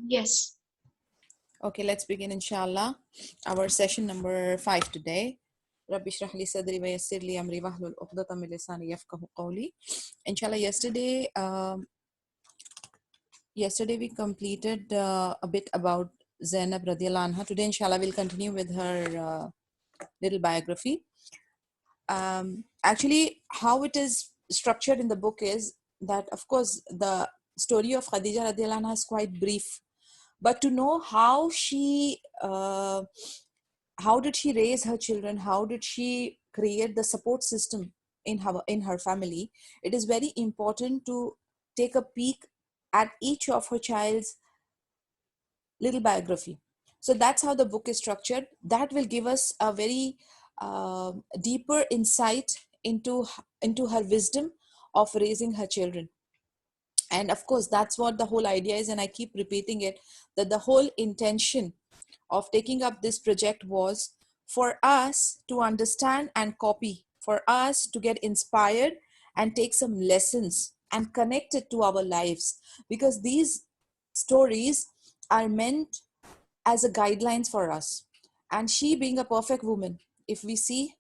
Yes. Okay, let's begin inshallah. Our session number 5 today. رب اشرح لي صدري ويسر لي أمري واحلل عقدة من لساني يفقهوا قولي. Inshallah, yesterday we completed a bit about Zainab radiallahu anha. Today, inshallah, we'll continue with her little biography. Actually, how it is structured in the book is that, of course, the story of Khadija radiallahu anha is quite brief, but to know how did she raise her children, how did she create the support system in her family, it is very important to take a peek at each of her child's little biography. So that's how the book is structured. That will give us a very deeper insight into her wisdom of raising her children. And of course, that's what the whole idea is, and I keep repeating it, that the whole intention of taking up this project was for us to understand and copy, for us to get inspired and take some lessons and connect it to our lives, because these stories are meant as a guidelines for us. And she being a perfect woman, if we see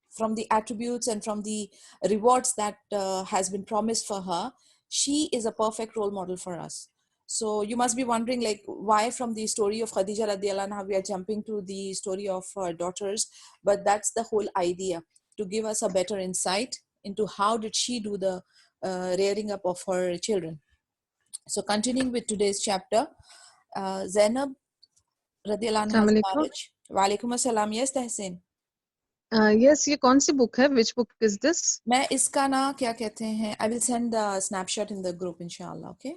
from the attributes and from the rewards that has been promised for her, she is a perfect role model for us. So you must be wondering, like, why from the story of Khadija radiallahu anha we are jumping to the story of her daughters. But that's the whole idea, to give us a better insight into how did she do the rearing up of her children. So continuing with today's chapter, Zainab radiallahu anha's Assalamualaikum. marriage. Wa alaikum assalam. Yes, Tahsin. Yes, ये कौन सी book है? Which book is this? मैं इसका ना क्या कहते हैं, I will send the snapshot in the group inshallah. Okay.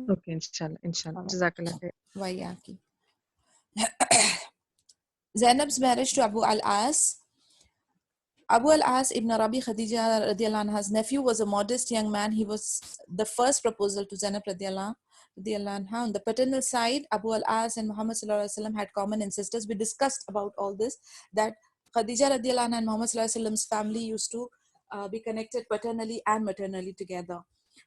Okay, inshallah. Jazakallah khair. Waiyaki. Zainab's marriage to Abu al-As. Abu al-As ibn Rabi Khadija radiallahu anha's nephew was a modest young man. He was the first proposal to Zainab radiallahu anha. On the paternal side, Abu al-As and Muhammad sallallahu alaihi wasallam had common ancestors. We discussed about all this, that Khadija radiallahu anha and Muhammad sallallahu alaihi wasallam's family used to be connected paternally and maternally together.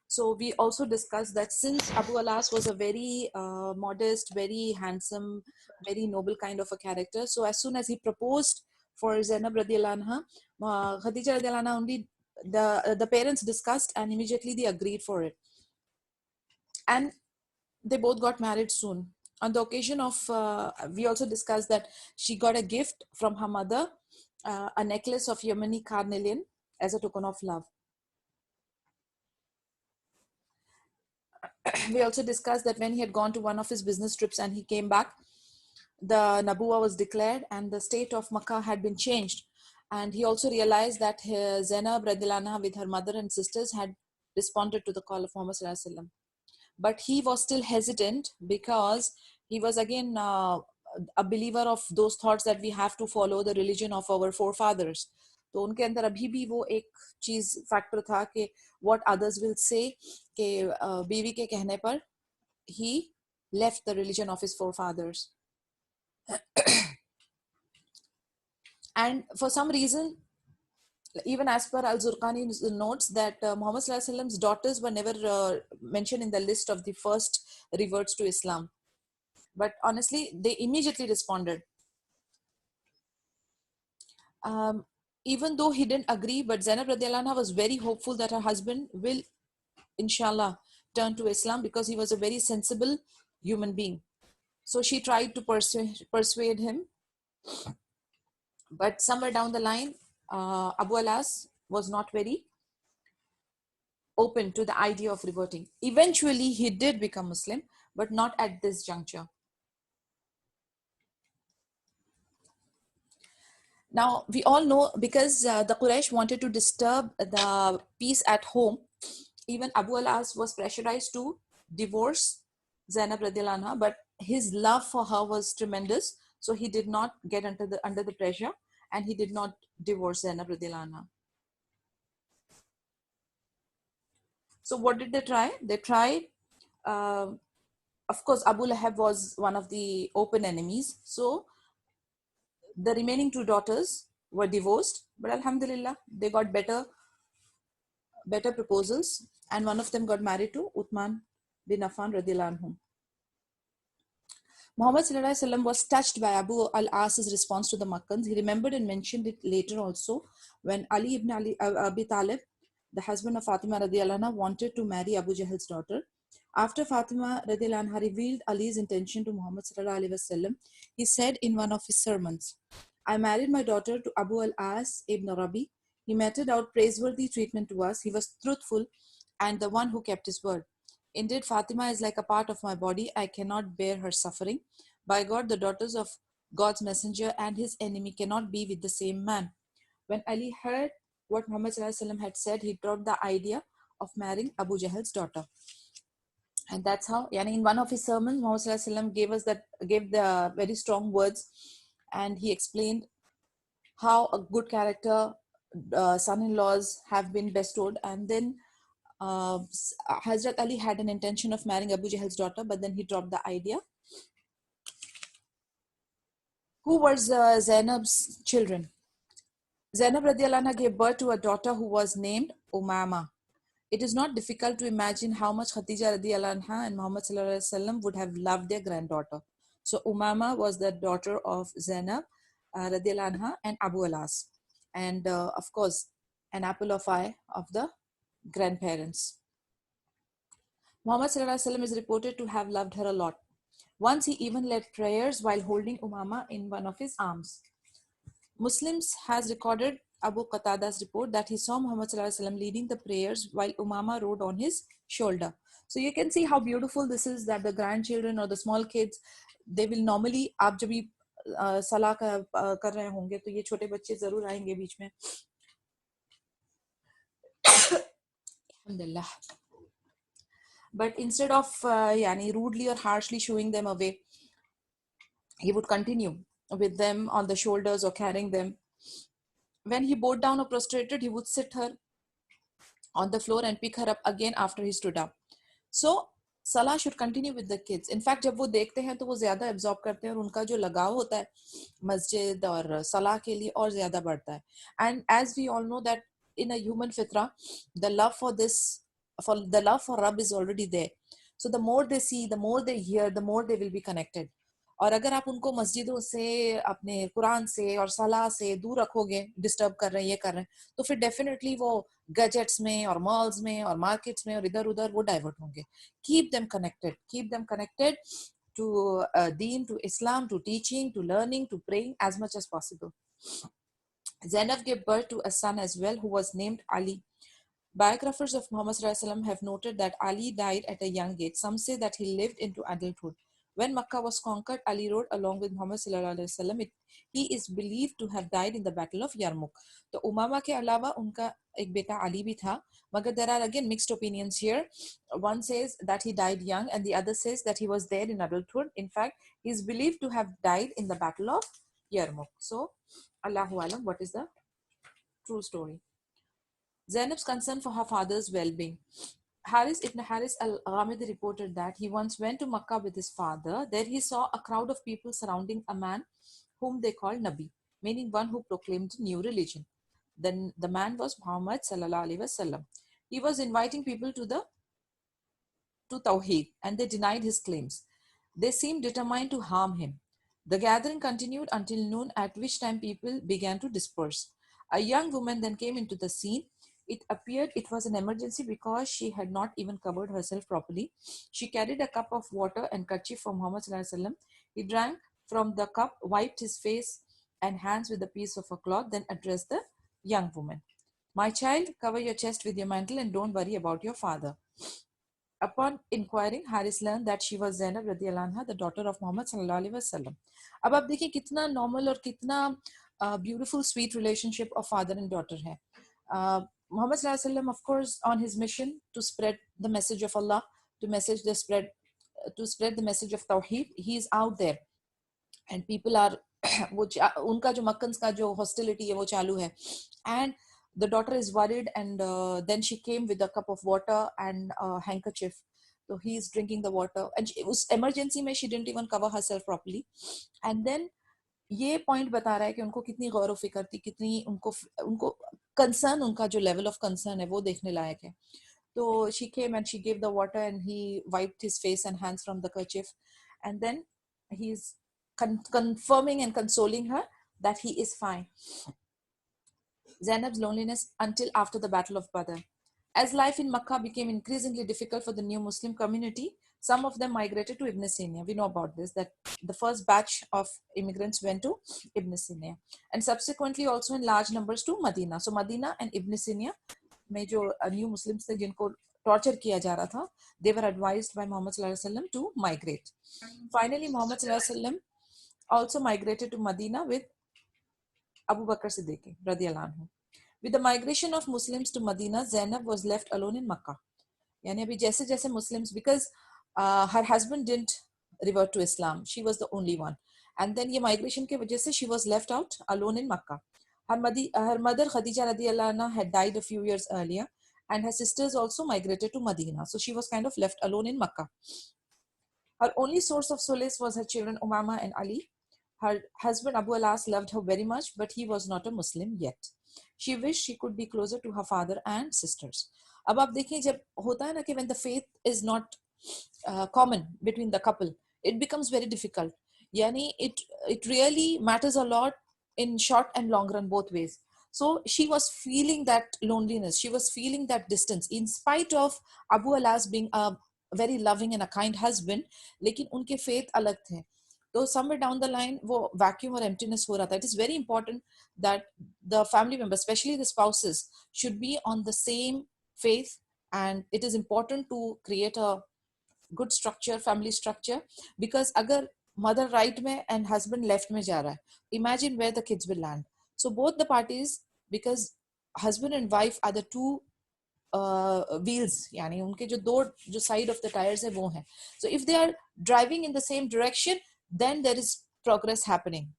So we also discussed that since Abu al-As was a very modest, very handsome, very noble kind of a character, so as soon as he proposed for Zainab radiallahu anha, Khadija radiallahu anha, only the parents discussed and immediately they agreed for it. And they both got married soon. On the occasion of, we also discussed that she got a gift from her mother, a necklace of Yemeni carnelian as a token of love. We also discussed that when he had gone to one of his business trips and he came back, the Nabuwa was declared and the state of Makkah had been changed. And he also realized that Zainab radiallahu anha with her mother and sisters had responded to the call of Muhammad sallallahu alaihi wasallam. But he was still hesitant because he was again a believer of those thoughts that we have to follow the religion of our forefathers. तो उनके अंदर अभी भी वो एक चीज factor था कि what others will say, कि बीवी के कहने पर he left the religion of his forefathers. And for some reason, even as per Al-Zurqani notes that Muhammad sallallahu alaihi wasallam's daughters were never mentioned in the list of the first reverts to Islam. But honestly, they immediately responded. Even though he didn't agree, but Zainab radiallahu anha was very hopeful that her husband will, inshallah, turn to Islam because he was a very sensible human being. So she tried to persuade him. But somewhere down the line, Abu al-As was not very open to the idea of reverting. Eventually, he did become Muslim, but not at this juncture. Now, we all know, because the Quraysh wanted to disturb the peace at home, even Abu al-As was pressurized to divorce Zainab radiallahu anha, but his love for her was tremendous, so he did not get under the pressure, and he did not divorce Zainab radiallahu anha. So what did they try? They tried, of course, Abu Lahab was one of the open enemies, so the remaining two daughters were divorced, but alhamdulillah, they got better proposals, and one of them got married to Uthman bin Affan radhiyallahu anhu. Muhammad sallallahu alaihi wasallam was touched by Abu al-As's response to the Makkans. He remembered and mentioned it later also when Ali ibn Abi Talib, the husband of Fatima radiallahu anha, wanted to marry Abu Jahl's daughter. After Fatima radiallahu anha revealed Ali's intention to Muhammad sallallahu alaihi wasallam, he said in one of his sermons, "I married my daughter to Abu al-As ibn Rabi. He meted out praiseworthy treatment to us. He was truthful and the one who kept his word. Indeed, Fatima is like a part of my body. I cannot bear her suffering. By God, the daughters of God's messenger and his enemy cannot be with the same man." When Ali heard what Muhammad sallallahu alaihi wasallam had said, he dropped the idea of marrying Abu Jahl's daughter. And that's how, yani in one of his sermons, Muhammad sallallahu alaihi wasallam gave the very strong words, and he explained how a good character son-in-laws have been bestowed. And then Hazrat Ali had an intention of marrying Abu Jahl's daughter, but then he dropped the idea. Who was Zainab's children? Zainab radiallahu anha gave birth to a daughter who was named Umama. It is not difficult to imagine how much Khadija radiallahu anha and Muhammad sallallahu alaihi wasallam would have loved their granddaughter. So Umama was the daughter of Zainab radiallahu anha and Abu al-As, and of course an apple of eye of the grandparents. Muhammad sallallahu alaihi wasallam is reported to have loved her a lot. Once he even led prayers while holding Umama in one of his arms. Muslims has recorded Abu Qatada's report that he saw Muhammad sallallahu alaihi wasallam leading the prayers while Umama rode on his shoulder. So you can see how beautiful this is, that the grandchildren or the small kids, they will normally, आप जब भी सलाह कर रहे होंगे तो ये छोटे बच्चे जरूर आएंगे बीच में. Alhamdulillah. But instead of yani rudely or harshly shooing them away, he would continue with them on the shoulders or carrying them. When he bowed down or prostrated, he would sit her on the floor and pick her up again after he stood up. So salah should continue with the kids. In fact, जब वो देखते हैं तो वो ज़्यादा absorb करते हैं और उनका जो लगाव होता है मस्जिद और सलाह के लिए और ज़्यादा बढ़ता है. And as we all know that in a human fitra, the love for Rabb is already there. So the more they see, the more they hear, the more they will be connected. और अगर आप उनको मस्जिदों से, अपने कुरान से और सलाह से दूर रखोगे, डिस्टर्ब कर रहे हैं, ये कर रहे हैं, तो फिर डेफिनेटली वो गैजेट्स में और मॉल्स में और मार्केट्स में और इधर उधर वो डाइवर्ट होंगे. Keep them connected to deen, to Islam, to teaching, to learning, to praying as much as possible. Zainab gave birth to a son as well who was named Ali. Biographers of Muhammad sallallahu alaihi wasallam have noted that Ali died at a young age. Some say that he lived into adulthood. When Makkah was conquered, Ali rode along with Muhammad sallallahu alaihi wasallam. He is believed to have died in the Battle of Yarmouk. तो Umama के अलावा उनका एक बेटा Ali भी था, मगर there are again mixed opinions here. One says that he died young, and the other says that he was there in adulthood. In fact, he is believed to have died in the Battle of Yarmouk. So, Allahu Alam, what is the true story? Zainab's concern for her father's well-being. Haris ibn Haris al-Ghamidi reported that he once went to Makkah with his father. There he saw a crowd of people surrounding a man whom they called Nabi, meaning one who proclaimed a new religion. Then the man was Muhammad sallallahu alaihi wasallam. He was inviting people to Tawheed, and they denied his claims. They seemed determined to harm him. The gathering continued until noon, at which time people began to disperse. A young woman then came into the scene. It appeared it was an emergency because she had not even covered herself properly. She carried a cup of water and kerchief for Muhammad sallallahu alaihi wasallam. He drank from the cup, wiped his face and hands with a piece of a cloth, then addressed the young woman. "My child, cover your chest with your mantle and don't worry about your father." Upon inquiring, Haris learned that she was Zainab radiallahu anha, the daughter of Muhammad sallallahu alaihi wasallam. अब आप देखिए कितना normal और कितना beautiful, sweet relationship of father and daughter है. Muhammad sallallahu alaihi wasallam, of course, on his mission to spread the message of Allah, to spread the message of Tawheed, he is out there, and people are वो उनका जो मक्कन्स का जो hostility है वो चालू है, and the daughter is worried, and then she came with a cup of water and a handkerchief. So he is drinking the water, and it was emergency में she didn't even cover herself properly. And then ये point बता रहा है कि उनको कितनी गौर फिक्र थी, कितनी उनको कंसर्न, उनका जो लेवल ऑफ कंसर्न है वो देखने लायक है. So she came and she gave the water and he wiped his face and hands from the kerchief. And then he's confirming and consoling her that he is fine. Zainab's loneliness until after the Battle of Badr. As life in Makkah became increasingly difficult for the new Muslim community, some of them migrated to Ibn Sina. We know about this, that the first batch of immigrants went to Ibn Sina and subsequently also in large numbers to Medina. So Medina and Ibn Sina में जो new Muslims थे जिनको torture किया जा रहा था, they were advised by Muhammad sallallahu alaihi wasallam to migrate. Finally, Muhammad sallallahu alaihi wasallam also migrated to Medina with Abu Bakr Siddiq radiyallahu anhu. With the migration of Muslims to Medina, Zainab was left alone in Makkah. यानी अभी जैसे जैसे Muslims, because her husband didn't revert to Islam, she was the only one, and then ये migration के वजह से she was left out alone in Makkah. Her mother Khadija radiallahu anha had died a few years earlier, and her sisters also migrated to Medina, so she was kind of left alone in Makkah. Her only source of solace was her children Umama and Ali. Her husband Abu Alas loved her very much, but he was not a Muslim yet. She wished she could be closer to her father and sisters. अब आप देखिए जब होता है ना कि when the faith is not common between the couple, it becomes very difficult. यानी it really matters a lot in short and long run both ways. So she was feeling that loneliness. She was feeling that distance in spite of Abu Alas being a very loving and a kind husband, लेकिन उनके faith अलग थे. तो somewhere down the line वो vacuum और emptiness हो रहा था. It is very important that the family members, especially the spouses, should be on the same faith, and it is important to create a good structure, family structure, because अगर mother right में and husband left में जा रहा है, imagine where the kids will land. So both the parties, because husband and wife are the two wheels, यानी उनके जो side of the tires है वो हैं. So if they are driving in the same direction, then there is progress happening.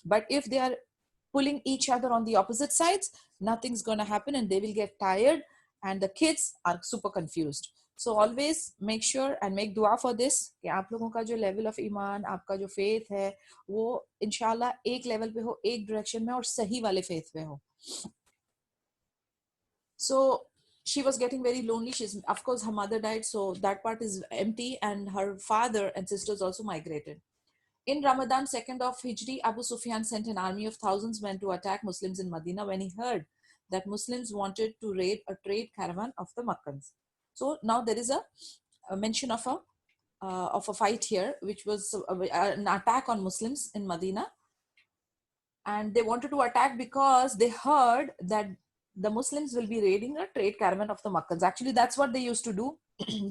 But if they are pulling each other on the opposite sides, nothing's going to happen and they will get tired and the kids are super confused. So always make sure and make dua for this कि आप लोगों का जो level of ईमान, आपका जो faith है, वो इंशाल्लाह एक level पे हो, एक direction में और सही वाले faith पे हो. So she was getting very lonely. Of course, her mother died, so that part is empty, and her father and sisters also migrated. In Ramadan 2nd of Hijri, Abu Sufyan sent an army of thousands men to attack Muslims in Medina when he heard that Muslims wanted to raid a trade caravan of the Makkans. So now there is a mention of a fight here, which was an attack on Muslims in Medina. And they wanted to attack because they heard that the Muslims will be raiding a trade caravan of the Makkans. Actually, that's what they used to do.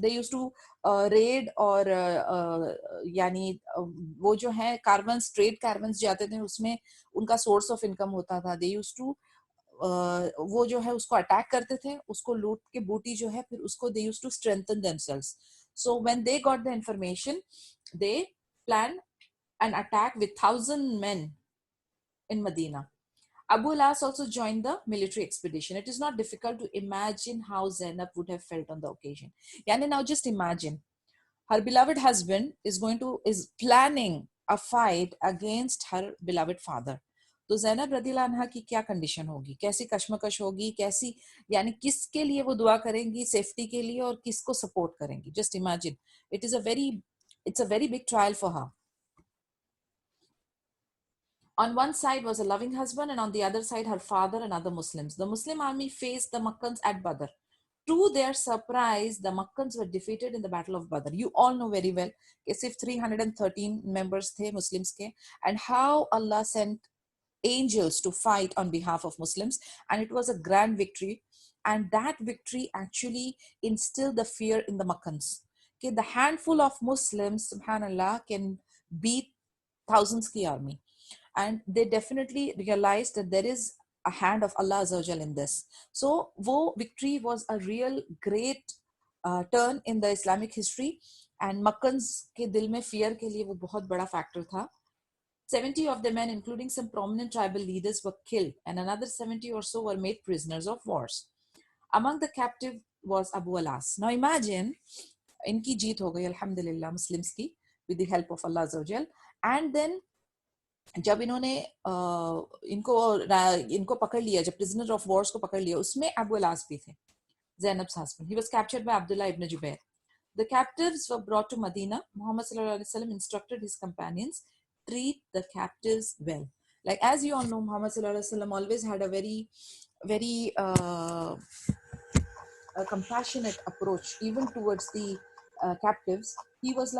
They used to raid or यानी वो जो है caravans, trade caravans जाते थे, उसमें उनका source of income होता था. They used to वो जो है उसको अटैक करते थे, उसको लूट के बूटी जो है फिर उसको they used to strengthen themselves. So when they got the information, they planned an attack with 1,000 men in Medina. Abu Alas also joined the military expedition. It is not difficult to imagine how Zainab would have felt on the occasion. Yani, now just imagine, her beloved husband is planning a fight against her beloved father. तो ज़ैनब रदियल्लाहु अन्हा की क्या condition होगी, कैसी कश्मकश होगी, कैसी यानी किसके लिए वो दुआ करेंगी सेफ्टी के लिए और किसको सपोर्ट करेंगी. Just imagine, it's a very big trial for her. On one side was a loving husband, and on the other side, her father and other Muslims. The Muslim army faced the Makkans at Badr. To their surprise, the Makkans were defeated in the Battle of Badr. You all know very well, if 313 members the Muslims ke, and how Allah sent angels to fight on behalf of Muslims, and it was a grand victory. And that victory actually instilled the fear in the Makkans. Okay, the handful of Muslims, subhanallah, can beat thousands ki army. And they definitely realized that there is a hand of Allah Azza wa Jal in this. So, wo victory was a real great turn in the Islamic history, and Makkans ke dil mein fear ke liye wo bahut bada factor tha. 70 of the men, including some prominent tribal leaders, were killed, and another 70 or so were made prisoners of wars. Among the captive was Abu Alas. Now imagine, inki jeet ho gayi, alhamdulillah, Muslims ki, with the help of Allah Azza wa Jal. And then जब इन्होंने इनको पकड़ लिया, जब prisoner of Wars को पकड़ लिया, उसमें अबू अलास भी थे. Zainab's husband. He was captured by Abdullah ibn Jubair. The captives were brought to Medina. Muhammad sallallahu alaihi wasallam instructed his companions, treat the captives well. Like, as you all know, Muhammad sallallahu alaihi wasallam always had a very a compassionate approach even towards the captives. He was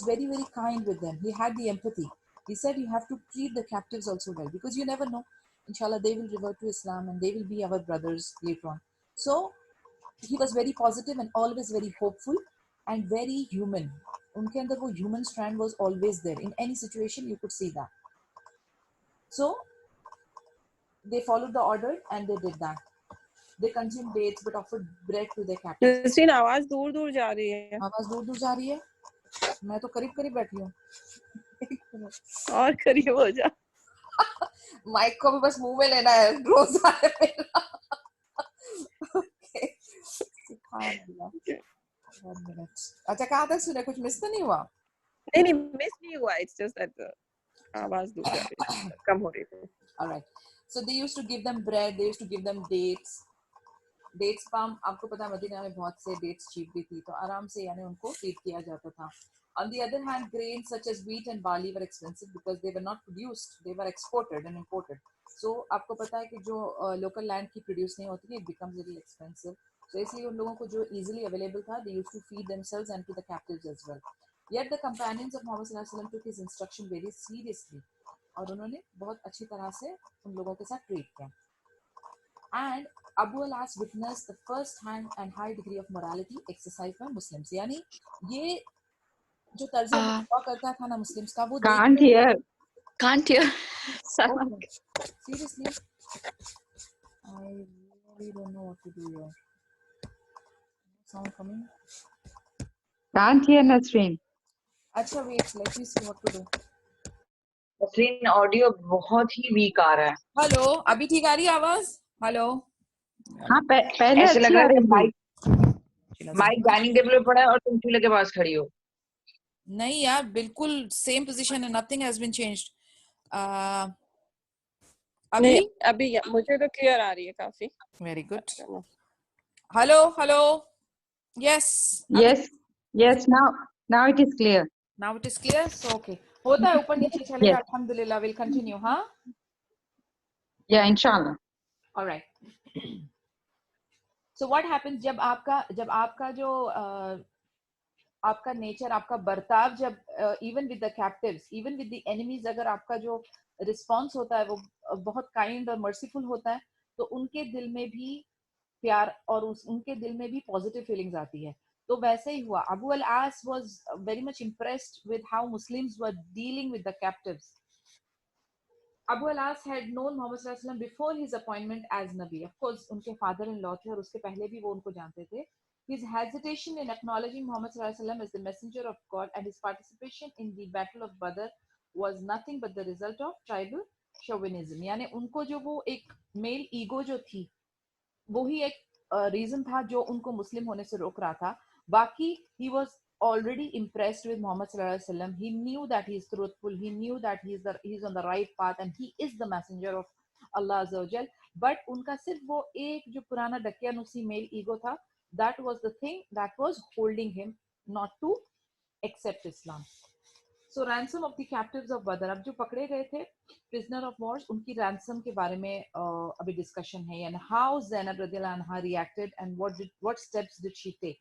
very kind with them. He had the empathy. He said you have to treat the captives also well, because you never know, inshallah they will revert to Islam and they will be our brothers later on. So he was very positive and always very hopeful and very human. उनके अंदर वो human strand was always there. In any situation you could see that. So they followed the order and they did that. They consumed dates but offered bread to their captives. Nasreen आवाज दूर दूर जा रही है. आवाज दूर दूर जा रही है. मैं तो करीब करीब बैठी हूँ. और करीब हो जा. माइक को भी बस मुंह में लेना है. रोज आ रहा है मेरा. Okay. अच्छा, कहाँ तक सुने? कुछ मिस तो नहीं हुआ? नहीं मिस नहीं हुआ. It's just that आवाज दूर जा रही है, कम हो रही है. All right. So they used to give them bread. They used to give them dates. Dates palm. आपको पता है मदीना में बहुत से dates cheap भी थी, तो आराम से यानी उनको feed किया जाता था. On the other hand, grains such as wheat and barley were expensive because they were not produced; they were exported and imported. So आपको पता है कि जो local land की produce नहीं होती, it becomes a little expensive. So इसलिए उन लोगों को जो easily available था, they used to feed themselves and to the captives as well. Yet the companions of Muhammad sallallahu alaihi wasallam took his instruction very seriously. और उन्होंने बहुत अच्छी तरह से उन लोगों के साथ ट्रीट किया. And Abu al-As witnessed the first hand and high degree of morality exercised by Muslims. यानी ये जो तर्ज हुआ करता था ना मुस्लिम्स का, वो Can't hear. Okay. Seriously, I really don't know what to do here. Sound coming? Can't hear Nasreen. अच्छा, wait, let me see what to do. Nasreen audio बहुत ही वीक आ रहा है. हेलो, अभी ठीक आ रही है आवाज? हेलो. हाँ पहले ऐसे लग अच्छी रहा आ है रही थी. माइक डाइनिंग टेबल पे पड़ा है और तुम चूल्हे के पास खड़ी हो. नहीं यार, बिल्कुल सेम पोजीशन है. Nothing has been changed. अभी मुझे तो क्लियर आ रही है काफी. Very good. Hello hello. Yes, now it is clear. Now it is clear. So okay. होता है, ऊपर नीचे चलेगा. अल्हम्दुलिल्लाह. We'll continue, हाँ? Yeah, inshallah. All right. So what happens जब आपका जो आपका नेचर, आपका बर्ताव, जब even with the captives, even with the enemies, अगर आपका जो रिस्पॉन्स होता है वो बहुत काइंड और मर्सीफुल होता है, तो उनके दिल में भी प्यार और उनके दिल में भी पॉजिटिव फीलिंग्स आती है. तो वैसे ही हुआ. Abu al-As was very much impressed with how Muslims were dealing with the captives. Abu al-As had known Muhammad sallallahu alaihi wasallam before his appointment as Nabi. Of course, उनके father-in-law थे और उसके पहले भी वो उनको जानते थे. His hesitation in acknowledging Muhammad sallallahu alaihi wasallam as the messenger of God and his participation in the Battle of Badr was nothing but the result of tribal chauvinism. यानी उनको जो वो एक मेल ईगो जो थी, वो ही एक reason था जो उनको मुस्लिम होने से रोक रहा था. बाकी he was already impressed with Muhammad sallallahu alaihi wasallam. He knew that he is truthful. He knew that he's on the right path and he is the messenger of Allah azza wa jal. But उनका सिर्फ वो एक जो पुराना डकियानुसी male ego था, that was the thing that was holding him not to accept Islam. So ransom of the captives of Badr. अब जो पकड़े गए थे prisoner of wars, उनकी ransom के बारे में अभी discussion है. And how Zainab radhiyallahu anha reacted and what steps did she take?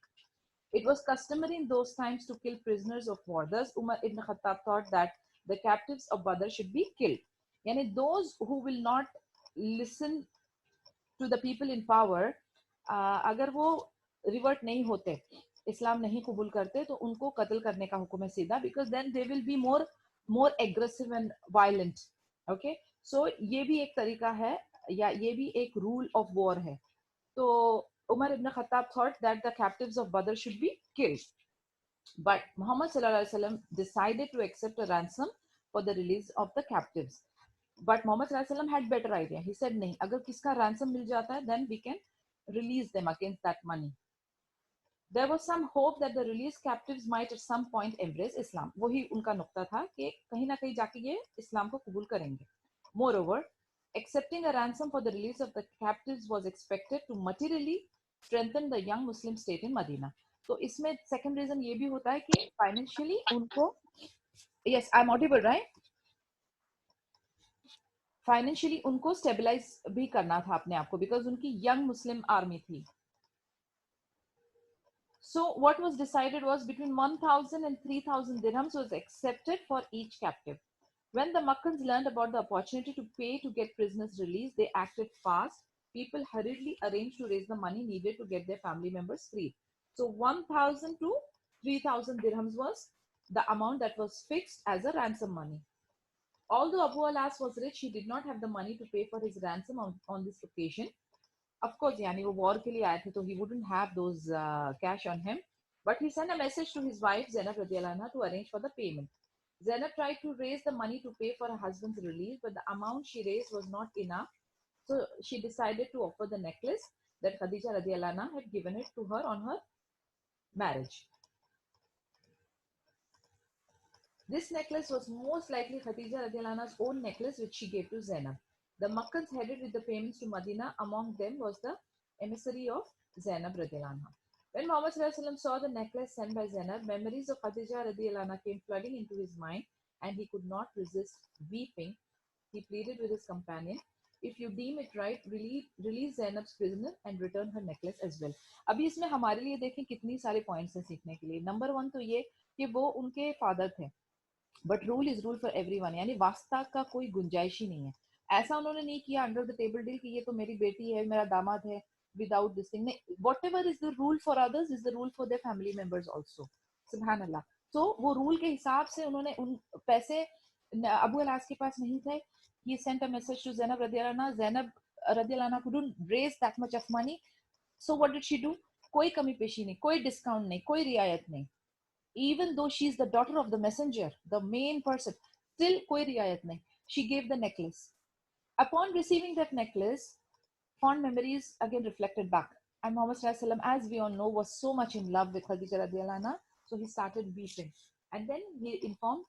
It was customary in those times to kill prisoners of war. Thus, Umar ibn Khattab thought that the captives of Badr should be killed. Yani those who will not listen to the people in power, अगर वो revert नहीं होते, इस्लाम नहीं कबूल करते, तो उनको कत्ल करने का हुक्म है सीधा, because then they will be more aggressive and violent. Okay, so ये भी एक तरीका है या ये भी एक rule of war है. तो Umar ibn Khattab thought that the captives of Badr should be killed. But Muhammad sallallahu alaihi wasallam decided to accept a ransom for the release of the captives. But Muhammad sallallahu alaihi wasallam had better idea. He said, नहीं, अगर किसका ransom मिल जाता है, then we can release them against that money. There was some hope that the released captives might at some point embrace Islam. वही उनका नुक्ता था कि कहीं ना कहीं जाके ये इस्लाम को कबूल करेंगे. Moreover, accepting a ransom for the release of the captives was expected to materially strengthen the young Muslim state in Medina. तो इसमें second reason ये भी होता है कि financially उनको, yes, I'm audible, right? Financially उनको stabilize भी करना था अपने आप को, because उनकी young Muslim army थी. So what was decided was between 1,000 and 3,000 dirhams was accepted for each captive. When the Makkans learned about the opportunity to pay to get prisoners released, they acted fast. People hurriedly arranged to raise the money needed to get their family members freed. So 1,000 to 3,000 dirhams was the amount that was fixed as a ransom money. Although Abu al-As was rich, he did not have the money to pay for his ransom on this occasion. Of course, yani wo war ke liye aaye the, so he wouldn't have those cash on him. But he sent a message to his wife Zainab radiyallahu anha to arrange for the payment. Zainab tried to raise the money to pay for her husband's release, but the amount she raised was not enough. So she decided to offer the necklace that Khadija radiyallahu anha had given it to her on her marriage. This necklace was most likely Khadija radiyallahu anha's own necklace, which she gave to Zainab. The Makkans headed with the payments to Medina. Among them was the emissary of Zainab radiyallahu anha. When Muhammad sallallahu alaihi wasallam saw the necklace sent by Zainab, memories of Khadija radiyallahu anha came flooding into his mind, and he could not resist weeping. He pleaded with his companion, "If you deem it right, release Zainab's prisoner and return her necklace as well." अभी इसमें हमारे लिए देखें कितनी सारे points हैं सीखने के लिए. नंबर 1 तो ये कि वो उनके फादर थे, but rule is rule for everyone, यानी वास्ता का कोई गुंजाइश ही नहीं है. ऐसा उन्होंने नहीं किया अंडर द टेबल डील कि ये तो मेरी बेटी है, मेरा दामाद है, without this thing. Whatever is the rule for others is the rule for their family members also. सुभान अल्लाह. तो वो रूल के हिसाब से उन्होंने उन पैसे अबू अल-आस के पास नहीं थे. He sent a message to Zainab रदियल्लाहु अन्हा. ज़ैनब रदियल्लाहु अन्हा couldn't raise that much of money. So what did she do? कोई कमी पेशी नहीं, कोई डिस्काउंट नहीं, कोई रियायत नहीं. Even though she is the daughter of the messenger, the main person, still koi riayat nahi. She gave the necklace. Upon receiving that necklace, fond memories again reflected back. And Muhammad sallallahu alaihi wasallam, as we all know, was so much in love with Khadija radhiyallahu anha, so he started weeping. And then he informed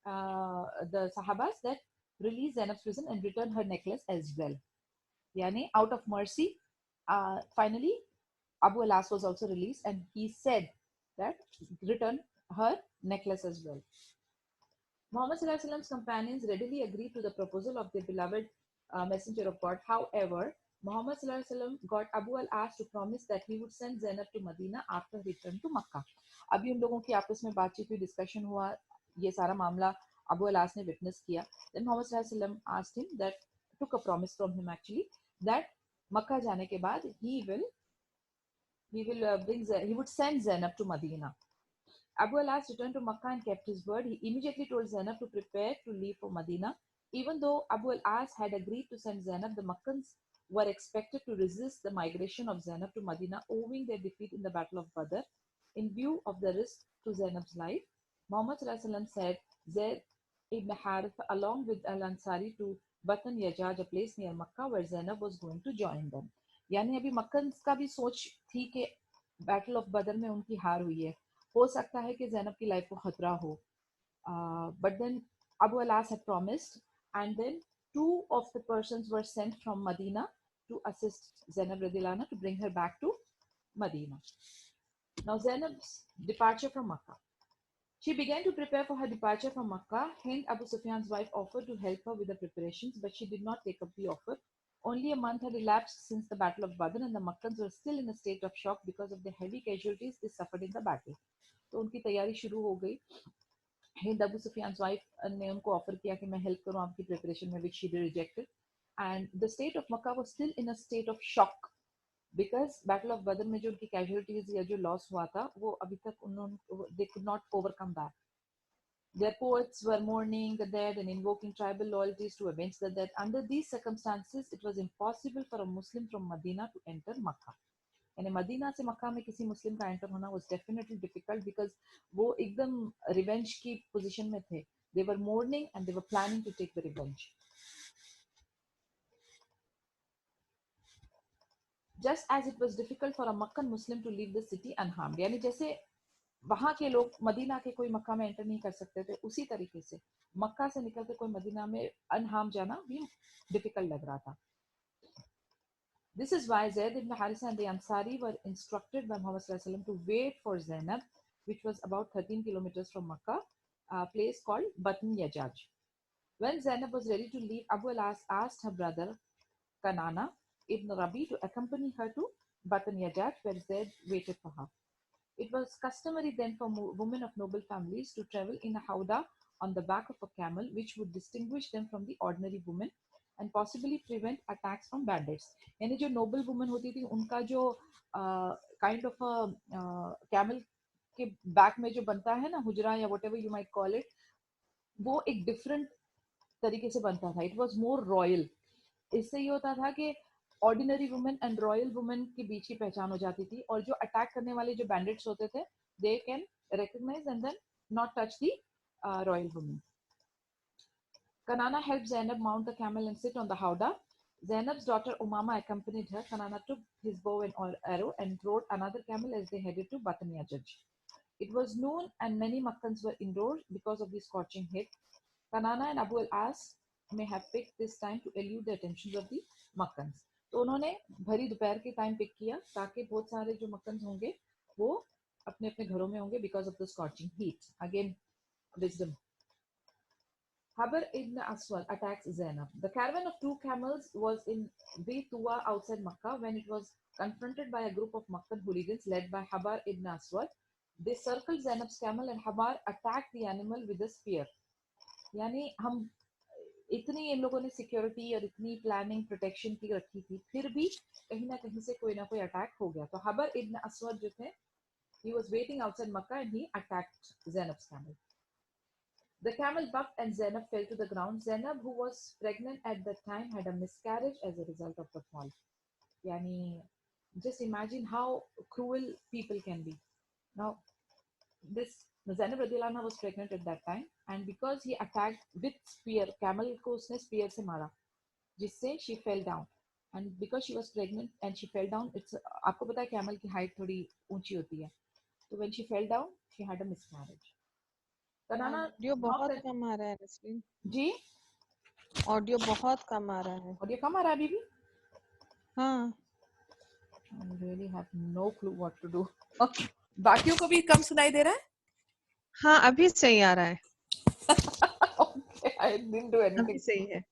the Sahabas that release Zainab's prison and return her necklace as well. Yani, out of mercy, finally, Abu al-As was also released, and he said that return her necklace as well. Muhammad sallallahu alaihi wasallam's companions readily agreed to the proposal of their beloved messenger of God. However, Muhammad sallallahu alaihi wasallam got Abu al-As to promise that he would send Zainab to Medina after return to Makkah. अभी उन लोगों की आपस में बातचीत हुई, discussion हुआ, ये सारा मामला अबू अल-आस ने विटनेस किया. Then Muhammad sallallahu alaihi wasallam asked him that, took a promise from him actually, that मक्का जाने के बाद he would send Zainab to Medina. Abu al-As returned to Makkah and kept his word. He immediately told Zainab to prepare to leave for Medina. Even though Abu al-As had agreed to send Zainab, the Makkans were expected to resist the migration of Zainab to Medina owing their defeat in the Battle of Badr. In view of the risk to Zainab's life, Muhammad said Zayd ibn Harith along with al-Ansari to Batan Yajaj, a place near Makkah where Zainab was going to join them. यानी अभी मक्कन्स का भी सोच थी कि battle of बदर में उनकी हार हुई है, हो सकता है कि ज़ैनब की लाइफ को खतरा हो. But then Abu al-As had promised, and then 2 of the persons were sent from Medina to assist Zainab radhiyallahu anha to bring her back to Medina. Now Zainab's departure from Makkah. She began to prepare for her departure from Makkah. Hind, Abu Sufyan's wife, offered to help her with the preparations, but she did not take up the offer. Only a month had elapsed since the Battle of Badr, and the Makkans were still in a state of shock because of the heavy casualties they suffered in the battle. तो उनकी तैयारी शुरू हो गई. Hind Abu Sufiyan wife ने उनको offer किया कि मैं हेल्प करूं आपकी प्रिपरेशन में, which she rejected. And the state of Makkah was still in a state of shock because Battle of Badr में जो उनकी casualties या जो loss हुआ था, वो अभी तक उन्होंने they could not overcome that. Their poets were mourning the dead and invoking tribal loyalties to avenge the dead. Under these circumstances, it was impossible for a Muslim from Medina to enter Makkah. यानी Medina से मक्का में किसी मुस्लिम का enter होना was definitely difficult because वो एकदम revenge की position में थे. They were mourning and they were planning to take the revenge. Just as it was difficult for a Makkan Muslim to leave the city unharmed. यानी जैसे वहां के लोग मदीना के कोई मक्का में एंटर नहीं कर सकते थे, उसी तरीके से मक्का से निकल के कोई मदीना में अनहार्म जाना भी डिफिकल्ट लग रहा था. This is why Zayd ibn Harisa and the Ansari were instructed by Muhammad Sallallahu Alaihi Wasallam to wait for Zainab, which was about 13 kilometers from Makkah, a place called Batn Yajaj. When Zainab was ready to leave, Abu al-As asked her brother Kanana ibn Rabi to accompany her to Batn Yajaj, where Zayd waited for her. It was customary then for women of noble families to travel in a howdah on the back of a camel, which would distinguish them from the ordinary women and possibly prevent attacks from bandits. यानी जो noble women होती थी उनका जो kind of a camel के back में जो बनता है ना हुजरा या whatever you might call it, वो एक different तरीके से बनता था. It was more royal. इससे ये होता था कि ordinary women and royal women के बीच की पहचान हो जाती थी और जो अटैक करने वाले जो बैंडिट्स होते थे they can recognise and then not touch the royal women. Kanana helped Zainab mount the camel and sit on the howdah. Zainab's daughter Umama accompanied her. Kanana took his bow and arrow and rode another camel as they headed to Batn Yajaj. It was noon and many Makkans were indoors because of the scorching heat. Kanana and Abu al-As may have picked this time to elude the attentions of the Makkans. तो उन्होंने भरी दोपहर के time pick किया ताकि बहुत सारे जो मक्कन्स होंगे वो अपने अपने घरों में होंगे because of the scorching heat. Again, wisdom. Habar ibn Aswad attacks Zainab. The caravan of 2 camels was in Baytuwa outside Makkah when it was confronted by a group of Makkan hooligans led by Habar ibn Aswad. They circled Zainab's camel and Habar attacked the animal with a spear. यानी हम इतनी इन लोगों ने security और इतनी planning protection की रखी थी फिर भी कहीं ना कहीं से कोई ना कोई अटैक हो गया. तो हबर इब्न असवद जो थे he was waiting outside Makkah and he attacked Zainab's camel. The camel bucked and Zainab fell to the ground. Zainab, who was pregnant at the time, had a miscarriage as a result of the fall. Yani, just imagine how cruel people can be. Now, this Zainab radhiyallahu anha was pregnant at that time, and because he attacked with spear, camel को उसने spear से मारा, जिससे she fell down. And because she was pregnant and she fell down, it's आपको पता है camel की height थोड़ी ऊंची होती है. So when she fell down, she had a miscarriage. Kanana audio बहुत कम आ रहा है नसरीन. जी ऑडियो बहुत कम आ रहा है. ऑडियो कम आ रहा है अभी भी? हाँ. I really have no clue what to do. बाकियों को भी कम सुनाई दे रहा है? हाँ अभी सही आ रहा है. Okay, I didn't do anything. अभी सही है.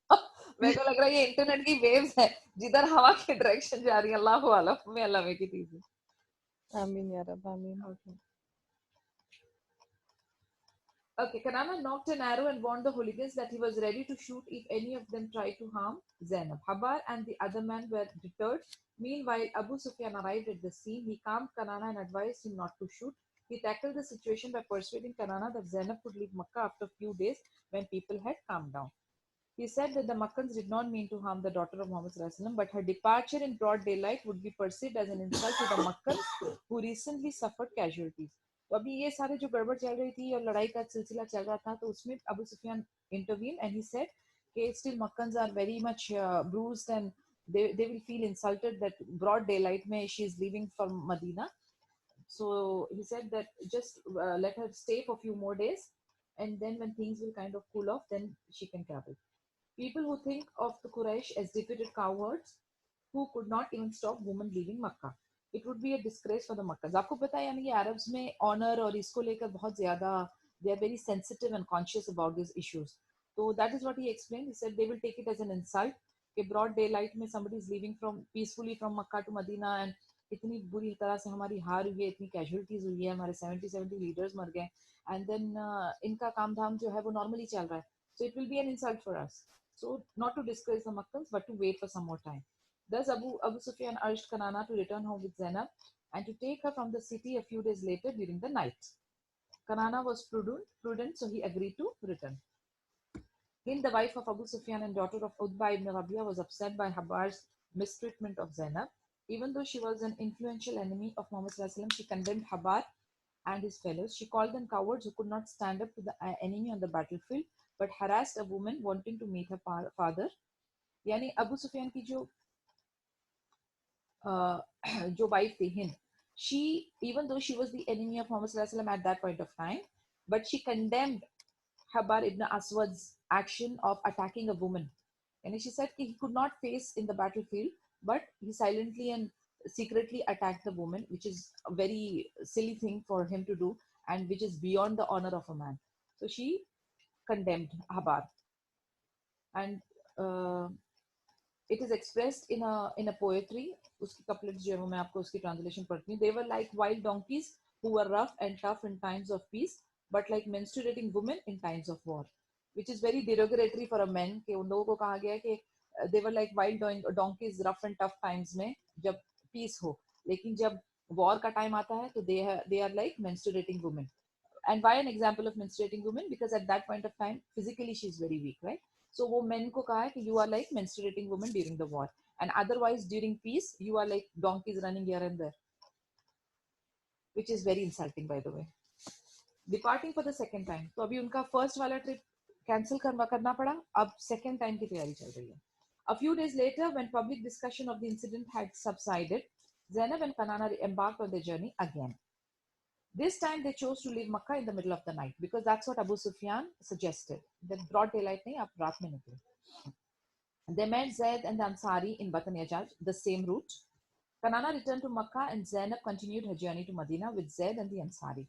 मेरे को लग रहा है ये इंटरनेट की वेव्स है जिधर हवा की डायरेक्शन जा रही है. अल्लाह अल्लाह में अल्लाह में की चीज़. आमीन या रब आमीन. Okay. Okay, Kanana knocked an arrow and warned the hooligans that he was ready to shoot if any of them tried to harm Zainab. Habar and the other man were deterred. Meanwhile, Abu Sufyan arrived at the scene. He calmed Kanana and advised him not to shoot. He tackled the situation by persuading Kanana that Zainab could leave Makkah after a few days when people had calmed down. He said that the Makkans did not mean to harm the daughter of Muhammad Sallallahu Alaihi Wasallam, but her departure in broad daylight would be perceived as an insult to the Makkans who recently suffered casualties. तो अभी ये सारे जो गड़बड़ चल रही थी और लड़ाई का सिलसिला चल रहा था तो उसमें Abu Sufiyan intervened and he said कि still Makkans are very much bruised and they will feel insulted that broad daylight में she is leaving for Medina. So he said that just let her stay for a few more days and then when things will kind of cool off then she can travel. People who think of the Quraysh as defeated cowards who could not even stop women leaving Makkah. It would be a disgrace for the Makkans. आपको पता है यानी कि Arabs में honor और इसको लेकर बहुत ज़्यादा they are very sensitive and conscious about these issues. So that is what he explained. He said they will take it as an insult कि broad daylight में somebody is leaving from peacefully from Makkah to Medina and इतनी बुरी तरह से हमारी हार हुई है, इतनी casualties हुई है, हमारे 70 leaders मर गए and then इनका काम धाम जो है वो normally चल रहा है. So it will be an insult for us. So not to disgrace the Makkans but to wait for some more time. Thus Abu Sufyan urged Kanana to return home with Zainab and to take her from the city a few days later during the night. Kanana was prudent, so he agreed to return. Hind, the wife of Abu Sufyan and daughter of Utbah ibn Rabi'a, was upset by Habar's mistreatment of Zainab. Even though she was an influential enemy of Muhammad Sallallahu Alaihi Wasallam, she condemned Habar and his fellows. She called them cowards who could not stand up to the enemy on the battlefield, but harassed a woman wanting to meet her father. यानी अबू सुफियान की जो wife थी Hind, she, even though she was the enemy of Muhammad Sallallahu Alaihi Wasallam at that point of time, but she condemned Habar ibn Aswad's action of attacking a woman. And she said he could not face in the battlefield but he silently and secretly attacked the woman, which is a very silly thing for him to do, and which is beyond the honor of a man. So she condemned Habar, and uh, it is expressed in a poetry. Uski couplets जो है वो मैं आपको उसकी translation पढ़ती हूँ. They were like wild donkeys who were rough and tough in times of peace, but like menstruating women in times of war, which is very derogatory for a man. कि उन लोगों को कहा गया है कि they were like wild donkeys rough and tough times में जब peace हो, लेकिन जब war का time आता है तो they are like menstruating women. And why an example of menstruating woman? Because at that point of time physically she is very weak, right? So वो men को कहा है कि you are like menstruating woman during the war, and otherwise during peace you are like donkeys running here and there, which is very insulting, by the way. Departing for the second time, तो अभी उनका first वाला trip cancel करना पड़ा, अब second time की तैयारी चल रही है. A few days later, when public discussion of the incident had subsided, Zainab and Kanana embarked on their journey again. This time they chose to leave Makkah in the middle of the night because that's what Abu Sufyan suggested. That broad daylight nahi, aap raat mein nikle. They met Zaid and the Ansari in Batan Yajaj, the same route. Kanana returned to Makkah and Zainab continued her journey to Medina with Zaid and the Ansari.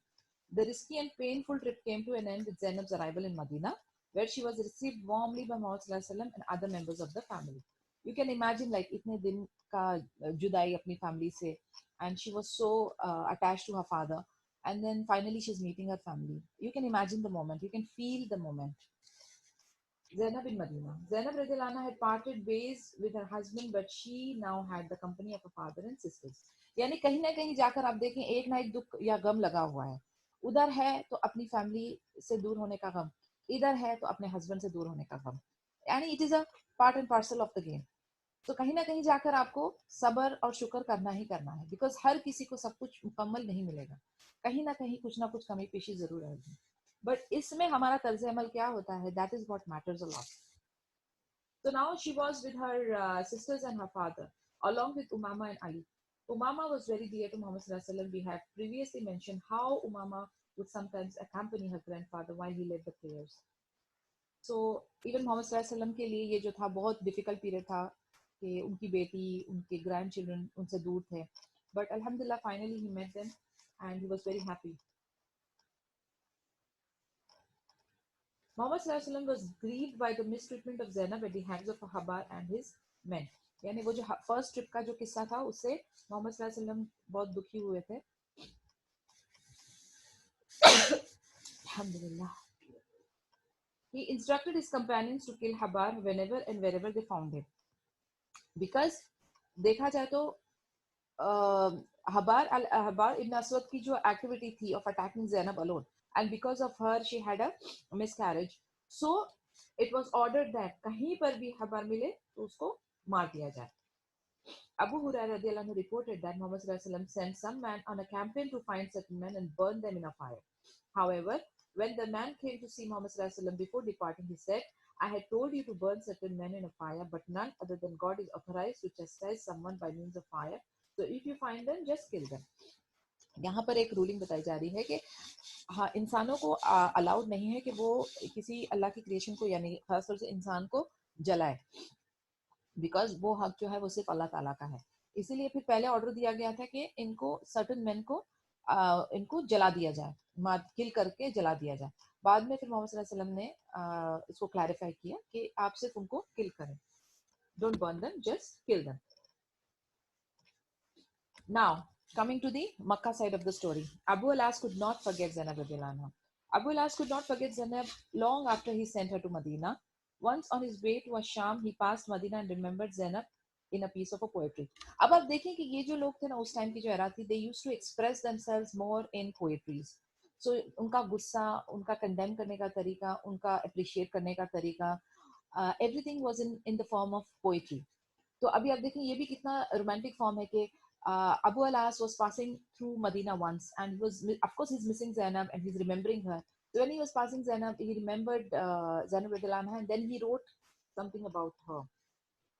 The risky and painful trip came to an end with Zainab's arrival in Medina, where she was received warmly by Muhammad Sallallahu Alaihi Wasallam and other members of the family. You can imagine like itne din ka judai apni family se, and she was so attached to her father. And then finally she's meeting her family. You can imagine the moment. You can feel the moment. Zainab in Medina. Zainab radiallahu anha had parted ways with her husband, but she now had the company of her father and sisters. यानी कहीं ना कहीं जाकर आप देखें एक ना एक दुख या गम लगा हुआ है. उधर है तो अपनी फैमिली से दूर होने का गम, इधर है तो अपने हस्बैंड से दूर होने का गम. यानी it is a part and parcel of the game. तो कहीं ना कहीं जाकर आपको सब्र और शुक्र करना ही करना है, बिकॉज हर किसी को सब कुछ मुकम्मल नहीं मिलेगा, कहीं ना कुछ कमी पेशी जरूर आएगी. बट इसमें हमारा तर्ज अमल क्या होता है, that is what matters a lot. So now she was with her sisters and her father, along with Umama and Ali. Umama was very dear to Muhammad Sallallahu Alaihi Wasallam. We have previously mentioned how Umama would sometimes accompany her grandfather while he led the prayers. So even Muhammad Sallallahu Alaihi Wasallam के लिए ये जो था बहुत difficult period था कि उनकी बेटी, उनके grandchildren उनसे दूर थे. But Alhamdulillah, finally he met them and he was very happy. Muhammad Sallallahu Alaihi Wasallam was grieved by the mistreatment of Zainab at the hands of Habar and his men. यानी वो जो first trip का जो किस्सा था उससे मोहम्मद सल्लल्लाहु अलैहि वसल्लम बहुत दुखी हुए थे. Alhamdulillah. He instructed his companions to kill Habar whenever and wherever they found him. Because देखा जाए तो Habar ibn Aswad की जो activity थी of attacking Zainab alone, and because of her she had a miscarriage, so it was ordered that कहीं पर भी Habar मिले तो उसको मार दिया जाए. Abu Hurairah radiallahu anhu reported that Muhammad sallallahu alaihi wasallam sent some man on a campaign to find certain men and burn them in a fire. However, when the man came to see Muhammad sallallahu alaihi wasallam before departing, he said, I had told you to burn certain men in a fire, but none other than God is authorized to chastise someone by means of fire. So if you find them, just kill them. यहाँ पर एक ruling बताई जा रही है कि हाँ, इंसानों को अलाउड नहीं है कि वो किसी अल्लाह की क्रिएशन को यानी खासतौर से इंसान को जलाए, बिकॉज वो हक जो है वो सिर्फ अल्लाह ताला का है. इसीलिए फिर पहले ऑर्डर दिया गया था कि इनको सर्टन मैन को इनको जला दिया जाए, किल करके जला दिया जाए. बाद में फिर मोहम्मद सल्लल्लाहु अलैहि वसल्लम ने इसको क्लैरिफाई किया कि आप सिर्फ उनको किल करें, don't burn them, just kill them. Now, coming to the Makkah side of the story, Abu al-As could not forget Zainab radiallahu anha. Abu al-As could not forget Zainab long after he sent her to Medina. Once on his way to Asham, he passed Medina and remembered Zainab in a piece of a poetry. अब आप देखें कि ये जो लोग थे ना उस टाइम की जो era थी, they used to express themselves more in poetries. So उनका गुस्सा, उनका condemn करने का तरीका, उनका appreciate करने का तरीका, everything was in the form of poetry. तो अभी आप देखें ये भी कितना romantic form है कि Abu al-As was passing through Medina once, and he was, of course, he's missing Zainab and he's remembering her. So when he was passing Zainab, he remembered Zainab radiallahu anha, and then he wrote something about her.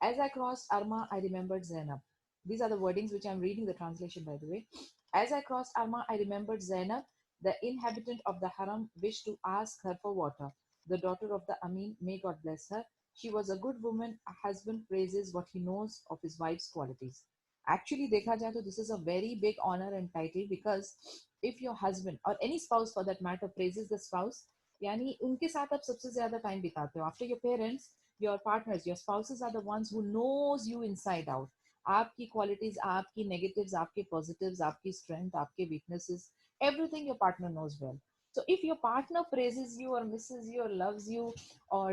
As I crossed Arma, I remembered Zainab. These are the wordings which I'm reading the translation, by the way. As I crossed Arma, I remembered Zainab. The inhabitant of the Haram wished to ask her for water. The daughter of the Amin, may God bless her, She was a good woman. A husband praises what he knows of his wife's qualities. Actually, देखा जाए तो this is a very big honor and title, because if your husband or any spouse for that matter praises the spouse, यानी उनके साथ आप सबसे ज्यादा time बिताते हो. After your parents, your partners, your spouses are the ones who knows you inside out. आपकी qualities, आपकी negatives, आपके positives, आपकी strength, आपके weaknesses, everything your partner knows well. So if your partner praises you or misses you or loves you, or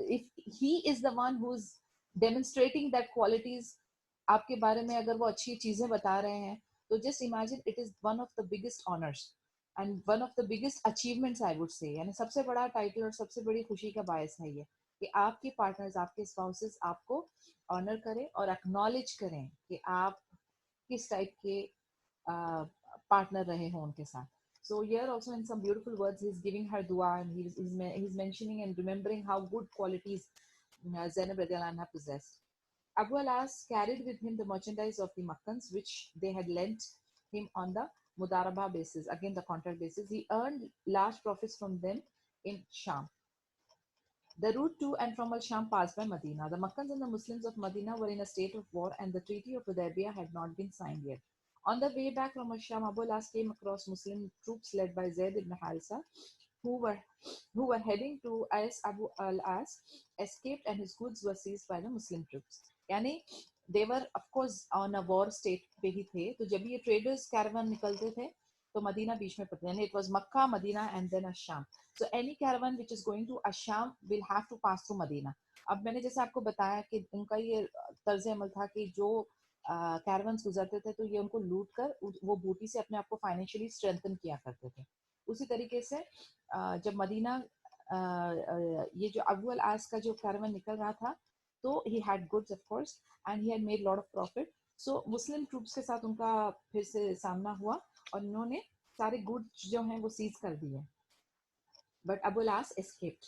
if he is the one who's demonstrating that qualities, आपके बारे में अगर वो अच्छी चीजें बता रहे हैं, तो just imagine it is one of the biggest honors and one of the biggest achievements, I would say. यानी सबसे बड़ा टाइटल और सबसे बड़ी खुशी का बायस है ये कि आपके पार्टनर्स, आपके स्पाउसेस आपको ऑनर करें और एक्नॉलेज करें कि आप किस टाइप के पार्टनर रहे हो उनके साथ. So here also in some beautiful words he's giving her dua, and he's mentioning and remembering how good qualities Zainab radiallahu anha possessed. Abu al-As carried with him the merchandise of the Makkans which they had lent him on the mudaraba basis, again the contract basis. He earned large profits from them in Sham. The route to and from al-Sham passed by Medina. The Makkans and the Muslims of Medina were in a state of war, and the Treaty of Hudaybiyah had not been signed yet. On the way back from al-Sham, Abu al-As came across Muslim troops led by Zayd ibn Harisa, who were heading to as Abu al-As escaped and his goods were seized by the Muslim troops. यानी they were of course on a war state पे ही थे. तो जब ये traders caravan निकलते थे तो Medina बीच में पड़ता, यानी it was Makkah, Medina and then Asham. So any caravan which is going to Asham will have to pass through Medina. अब मैंने जैसे आपको बताया कि उनका ये तर्ज अमल था कि जो कैरवन्स गुजरते थे तो ये उनको लूट कर वो बूटी से अपने आप को फाइनेंशियली स्ट्रेंथन किया करते थे. उसी तरीके से जब मदीना ये जो अबू अल आस का जो कैरवन निकल रहा था तो he had goods of course and he had made lot of profit. So Muslim troops के साथ उनका फिर से सामना हुआ और इन्होंने सारे गुड्स जो हैं वो सीज कर दिए. But Abu al-As escaped.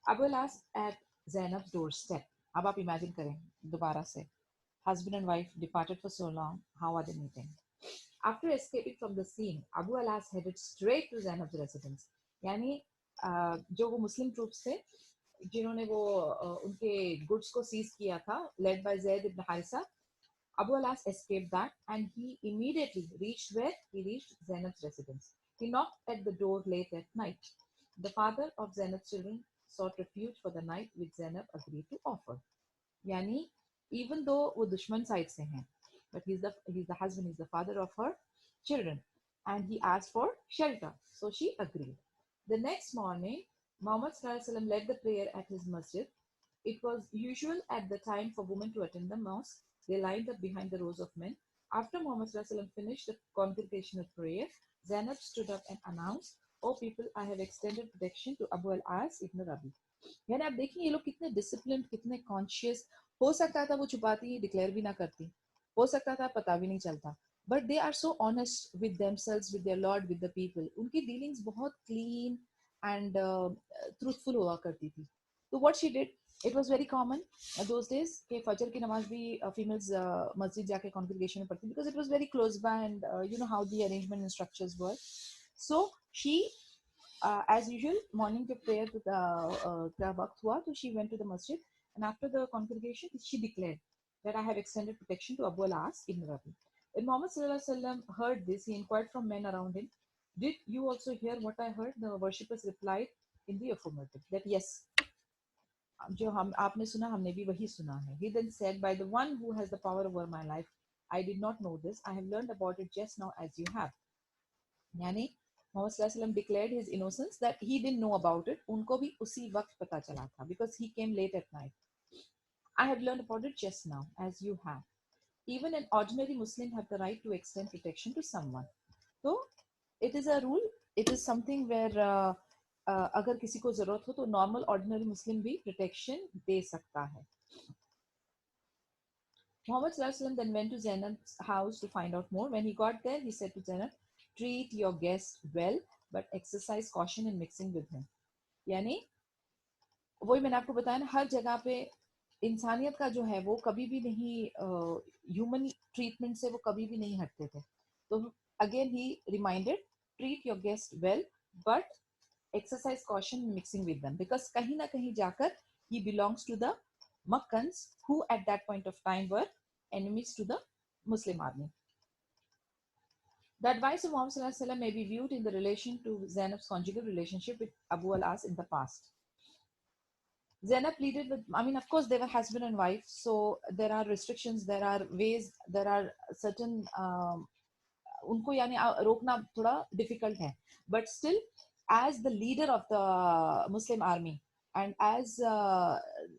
Abu al-As at Zainab's doorstep. अब आप इमेजिन करें दोबारा से, husband and wife departed for so long, how are they meeting? After escaping from the scene, Abu al-As headed straight to Zainab's residence. यानी जो वो मुस्लिम troops थे जिन्होंने वो उनके गुड्स को सीज किया था, led by Zayd ibn Harisa, Abu al-As escaped that and he immediately reached where? He reached Zainab's residence. He knocked at the door late at night. The father of Zainab's children sought refuge for the night, which Zainab agreed to offer. Yani, even though वो दुश्मन side से हैं, but he's the husband, he's the father of her children, and he asked for shelter, so she agreed. The next morning, Muhammad sallallahu alaihi wasallam led the prayer at his masjid. It was usual at the time for women to attend the mosque. They lined up behind the rows of men. After Muhammad sallallahu alaihi wasallam finished the congregational prayer, Zainab stood up and announced, "O people, I have extended protection to Abu al-As ibn Rabi." यानी आप देखिए ये लोग कितने discipline, कितने conscious. हो सकता था वो छुपाती, डिक्लेयर भी ना करती, हो सकता था पता भी नहीं चलता, but they are so honest with themselves, with their lord, with the people. उनकी डीलिंग्स बहुत क्लीन एंड ट्रूथफुल हुआ करती थी. तो what she did, it was very common those days कि फजर की नमाज भी females मस्जिद जाके congregation में पढ़ती, because it was very close by and you know how the arrangement and structures were. So she as usual morning के prayer का वक्त हुआ तो she went to the masjid and after the congregation she declared that I have extended protection to Abu al-As ibn Rabi. When Muhammad sallallahu alaihi wasallam heard this, he inquired from men around him, "Did you also hear what I heard?" The worshippers replied in the affirmative that yes, जो हम आपने सुना हमने भी वही सुना है. He then said, "By the one who has the power over my life, I did not know this. I have learned about it just now as you have." यानी Muhammad sallallahu alaihi wasallam declared his innocence, that he didn't know about it. उनको भी उसी वक्त पता चला था because he came late at night. I have learned about it just now as you have. Even an ordinary Muslim have the right to extend protection to someone. So it is a rule. It is something where अगर किसी को जरूरत हो तो normal ordinary मुस्लिम भी protection दे सकता है. Muhammad sallallahu alaihi wasallam then went to Zainab's house to find out more. When he got there, he said to Zainab, "Treat your guest well, but exercise caution in mixing with him." यानी वही मैंने आपको बताया ना, हर जगह पे इंसानियत का जो है वो कभी भी नहीं, ह्यूमन ट्रीटमेंट से वो कभी भी नहीं हटते थे. तो again he reminded, treat your guest well but exercise caution mixing with them, because कहीं ना कहीं जाकर he belongs to the Makkans, who at that point of time were enemies to the Muslim army. The advice of Muhammad Sallallahu Alaihi Wasallam may be viewed in the relation to Zainab's conjugal relationship with Abu al-As in the past. Zainab pleaded with, I mean, of course, they were husband and wife, so there are restrictions, there are ways, there are certain, उनको यानी रोकना थोड़ा difficult है. But still, as the leader of the Muslim army and as the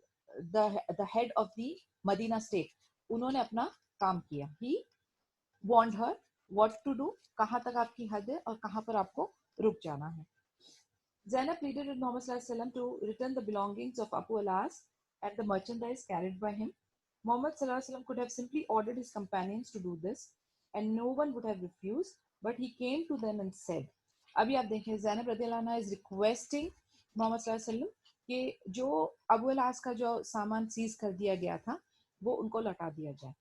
head of the Medina state, उन्होंने अपना काम किया. He warned her what to do, कहाँ तक आपकी हद है और कहाँ पर आपको रुक जाना है. Zainab pleaded with Muhammad Sallallahu Alaihi Wasallam to return the belongings of Abu al-As and the merchandise carried by him. Muhammad Sallallahu Alaihi Wasallam could have simply ordered his companions to do this and no one would have refused, but he came to them and said, अभी आप देखें, Zainab radiallahu anha is requesting Muhammad Sallallahu Alaihi Wasallam कि जो Abu al-As का जो सामान seize कर दिया गया था वो उनको लौटा दिया जाए.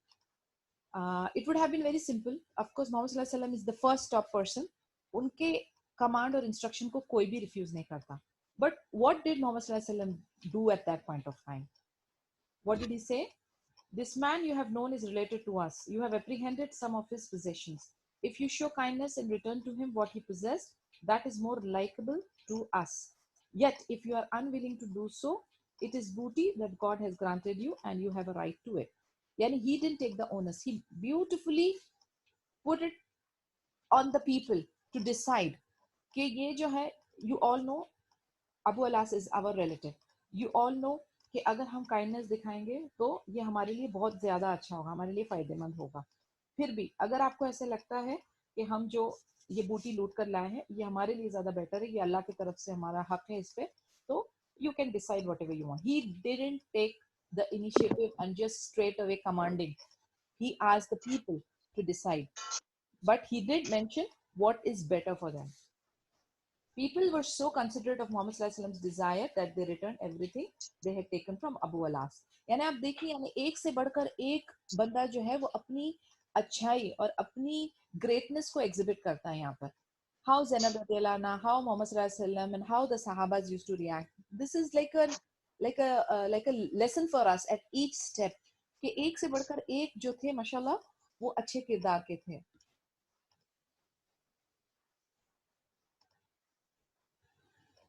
It would have been very simple. Of course, Muhammad Sallallahu Alaihi Wasallam is the first top person. उनके command और instruction को कोई भी refuse नहीं करता. But what did Muhammad Sallallahu Alaihi Wasallam do at that point of time? What did he say? This man you have known is related to us. You have apprehended some of his possessions. If you show kindness and return to him what he possessed, that is more likable to us. Yet, if you are unwilling to do so, it is booty that God has granted you and you have a right to it. Yani he didn't take the onus. He beautifully put it on the people to decide. कि ये जो है, you all know Abu al-As is our relative. You all know कि अगर हम kindness दिखाएंगे तो ये हमारे लिए बहुत ज़्यादा अच्छा होगा, हमारे लिए फ़ायदेमंद होगा. फिर भी अगर आपको ऐसे लगता है कि हम जो ये बूटी लूट कर लाए हैं ये हमारे लिए ज़्यादा बेटर है, ये अल्लाह की तरफ से हमारा हक है इस पे, तो you can decide whatever you want. He didn't take the initiative and just straight away commanding. He asked the people to decide. But he did mention what is better for them. People were so considerate of Muhammad Sallallahu Alaihi Wasallam's desire that they returned everything they had taken from Abu al-As. यानी आप देखिए, यानी एक से बढ़कर एक बंदा जो है वो अपनी अच्छाई और अपनी greatness को exhibit करता है यहाँ पर. How Zainab radiallahu anha, how Muhammad Sallallahu Alaihi Wasallam, and how the Sahabas used to react. This is like a lesson for us at each step. कि एक से बढ़कर एक जो थे माशाल्लाह वो अच्छे किरदार के थे.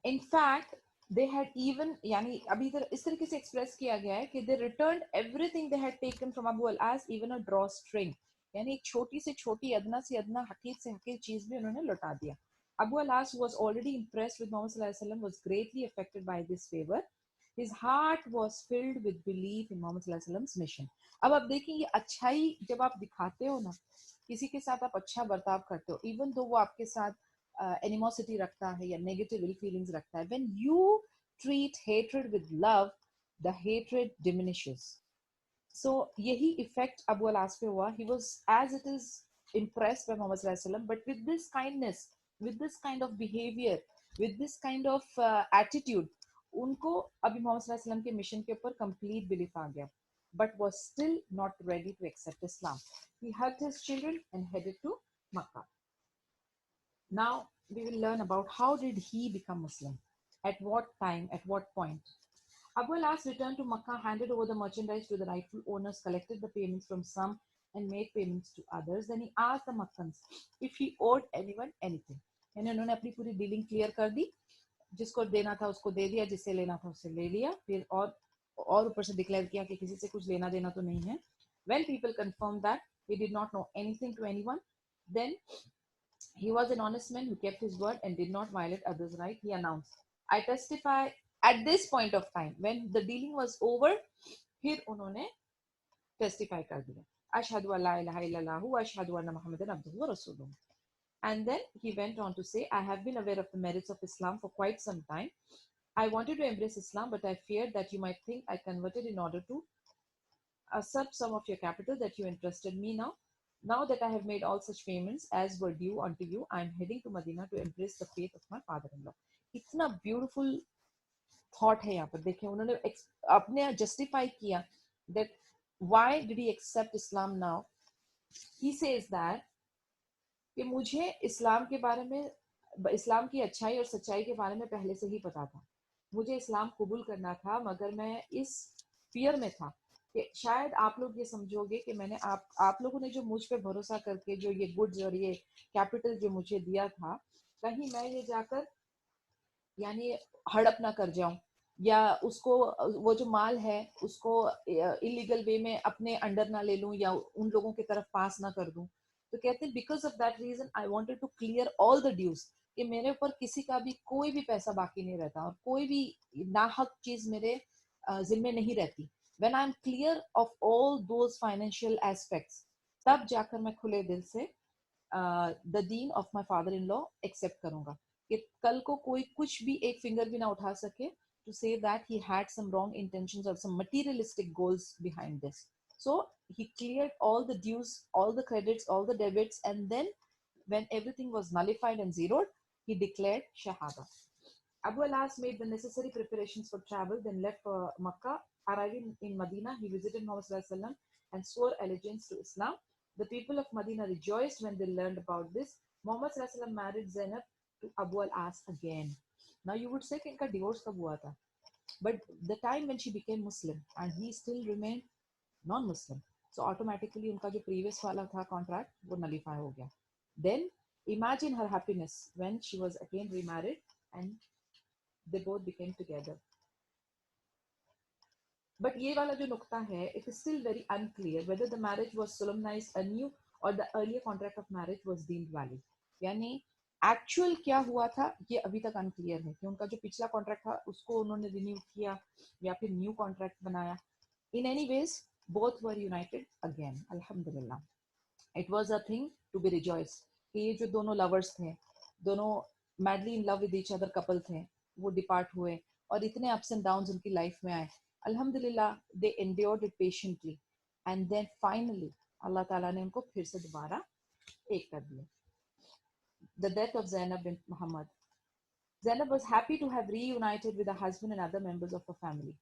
In fact, they had even, यानी अभी इधर इस तरीके से एक्सप्रेस किया गया है कि they returned everything they had taken from Abu al-As, even a drawstring. यानी एक छोटी से छोटी, अदना से अदना, हकीर से हकीर चीज भी उन्होंने लौटा दिया. Abu al-As was already impressed with Muhammad Sallallahu Alaihi Wasallam, was greatly affected by this favor. His heart was filled with belief in Muhammad Sallallahu Alaihi Wasallam's mission. अब आप देखिए, ये अच्छाई जब आप दिखाते हो ना, किसी के साथ आप अच्छा बर्ताव करते हो, even though वो आपके साथ animosity रखता है या negative ill feelings रखता है, when you treat hatred with love, the hatred diminishes. So यही effect Abu al-As पे हुआ. He was, as it is, impressed by Muhammad Sallallahu Alaihi Wasallam, but with this kindness, with this kind of behavior, with this kind of attitude, उनको अभी Muhammad Sallallahu Alaihi Wasallam के mission के ऊपर complete belief आ गया, but was still not ready to accept Islam. He hugged his children and headed to Makkah. Now we will learn about how did he become Muslim, at what time, at what point. Abu al-As returned to Makkah, handed over the merchandise to the rightful owners, collected the payments from some and made payments to others. Then he asked the Makkans if he owed anyone anything. यानी उन्होंने अपनी पूरी dealing clear कर दी, जिसको देना था उसको दे दिया, जिससे लेना था उससे ले लिया, फिर और ऊपर से डिक्लेयर किया कि किसी से कुछ लेना देना तो नहीं है. When people confirmed that he did not know anything to anyone, then he was an honest man who kept his word and did not violate others' right. He announced, I testify. At this point of time, when the dealing was over, फिर उन्होंने testify कर दिया, अशहदु अल्ला इलाहा इल्लल्लाह व अशहदु अन्ना Muhammadan अब्दुहु व रसूलुहु. And then he went on to say, I have been aware of the merits of Islam for quite some time. I wanted to embrace Islam, but I feared that you might think I converted in order to usurp some of your capital that you entrusted me now. Now that I have made all such payments as were due unto you, I am heading to Medina to embrace the faith of my father-in-law. इतना beautiful thought है यहाँ पर. देखिए उन्होंने अपने justify किया that why did he accept Islam now. He says that कि मुझे इस्लाम के बारे में, इस्लाम की अच्छाई और सच्चाई के बारे में पहले से ही पता था. मुझे इस्लाम कबूल करना था, मगर मैं इस फियर में था कि शायद आप लोग ये समझोगे कि मैंने आप लोगों ने जो मुझ पे भरोसा करके जो ये गुड्स और ये कैपिटल जो मुझे दिया था, कहीं मैं ये जाकर यानी हड़प ना कर जाऊं, या उसको वो जो माल है उसको इलीगल वे में अपने अंडर ना ले लूं, या उन लोगों की तरफ पास ना कर दूं। तो कहते हैं because of that reason I wanted to clear all the dues, कि मेरे ऊपर किसी का भी कोई भी पैसा बाकी नहीं रहता और कोई भी नाहक चीज मेरे जिम्मे नहीं रहती। When I am clear of all those financial aspects, तब जाकर मैं खुले दिल से द दीन of my father in law accept करूंगा, कि कल को कोई कुछ भी एक फिंगर भी ना उठा सके to say that he had some wrong intentions or some materialistic goals behind this. So he cleared all the dues, all the credits, all the debits, and then when everything was nullified and zeroed, he declared Shahada. Abu al-As made the necessary preparations for travel, then left for Makkah. Arriving in Medina, he visited Muhammad Sallallahu Alaihi Wasallam and swore allegiance to Islam. The people of Medina rejoiced when they learned about this. Muhammad Sallallahu Alaihi Wasallam married Zainab to Abu al-As again. Now you would say कि इनका divorce कब हुआ था? But the time when she became Muslim and he still remained non-Muslim, so automatically उनका जो previous वाला था contract वो nullify हो गया. Then imagine her happiness when she was again remarried and they both became together. But ये वाला जो नुक्ता है, it is still very unclear whether the marriage was solemnized anew or the earlier contract of marriage was deemed valid. यानी actual क्या हुआ था ये अभी तक अनक्लियर है कि उनका जो पिछला कॉन्ट्रैक्ट था उसको उन्होंने रिन्यू किया या फिर न्यू कॉन्ट्रैक्ट बनाया. In any ways both were united again, अल्हम्दुलिल्लाह. It was a thing to be rejoice कि ये जो दोनों लवर्स थे, दोनों madly in love with each other couple थे, वो डिपार्ट हुए और इतने अप्स एंड डाउन्स उनकी लाइफ में आए. अल्हम्दुलिल्लाह they endured it patiently and then finally Allah ताला ने उनको फिर से दोबारा एक कर दिया. The death of Zainab bint Muhammad. Zainab was happy to have reunited with her husband and other members of her family,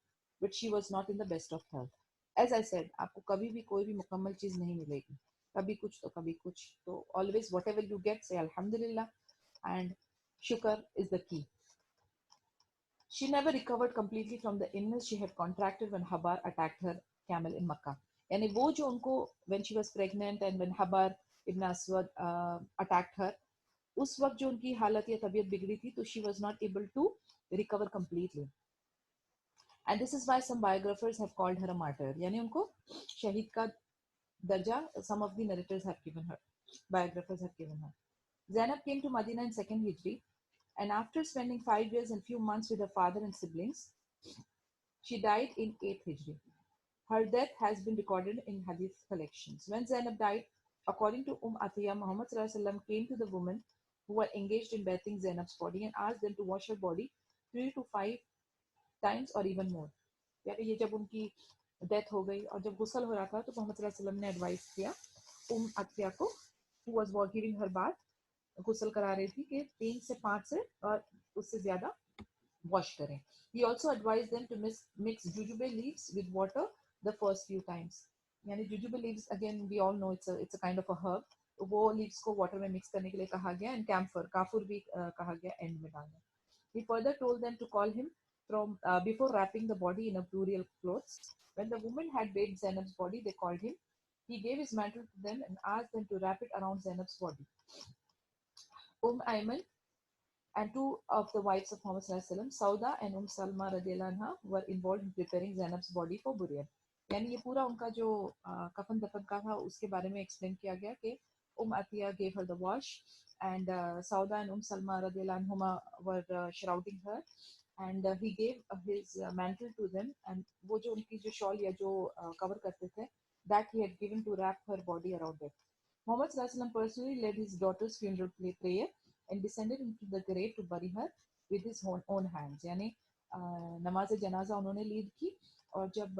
but she was not in the best of health. As I said, आपको कभी भी कोई भी मुकम्मल चीज नहीं मिलेगी, कभी कुछ तो कभी कुछ. तो always whatever you get, say Alhamdulillah, and shukr is the key. She never recovered completely from the illness she had contracted when Habar attacked her camel in Makkah. यानी वो जो उनको when she was pregnant and when Habar ibn Aswad attacked her, उस वक्त जो उनकी हालत या तबीयत बिगड़ी थी, तो she was not able to recover completely. And this is why some biographers have called her a martyr. यानी उनको शहीद का दर्जा some of the narrators have given her, biographers have given her. Zainab came to Medina in 2nd Hijri, and after spending 5 years and few months with her father and siblings, she died in 8th Hijri. Her death has been recorded in hadith collections. When Zainab died, according to Atiyah, Muhammad Sallallahu Alaihi Wasallam came to the women who were engaged in bathing Zainab's body and asked them to wash her body 3 to 5 times or even more. यानी ये जब उनकी death हो गई और जब गुस्ल हो रहा था तो मोहम्मद सल्लल्लाहु अलैहि वसल्लम ने एडवाइस किया अतिया को, who was giving her bath, गुस्ल करा रही थी, कि 3 से 5 से और उससे ज्यादा wash करें. He also advised them to mix jujube leaves with water the first few times. यानी jujube leaves, again we all know it's a kind of a herb. वो leaves को water में mix करने के लिए कहा गया, and camphor, काफुर भी कहा गया end में डालना. He further told them to call him from before wrapping the body in a burial clothes. When the women had bathed Zainab's body, they called him. He gave his mantle to them and asked them to wrap it around Zainab's body. Ayman and 2 of the wives of Muhammad Sallallahu Alaihi Wasallam, Sauda and Salma radiyallahu anha, were involved in preparing Zainab's body for burial. यानी ये पूरा उनका जो कफन दफन का था उसके बारे में एक्सप्लेन किया गया कि Atiyah gave her the wash, and Sauda and Salma radiyallahu anhuma were shrouding her, and he gave his mantle to them, and वो जो उनकी जो shawl या जो cover करते थे, that he had given to wrap her body around it. Muhammad Sallallahu Alaihi Wasallam personally led his daughter's funeral prayer and descended into the grave to bury her with his own hands. यानी नमाज जनाजा उन्होंने lead की, और जब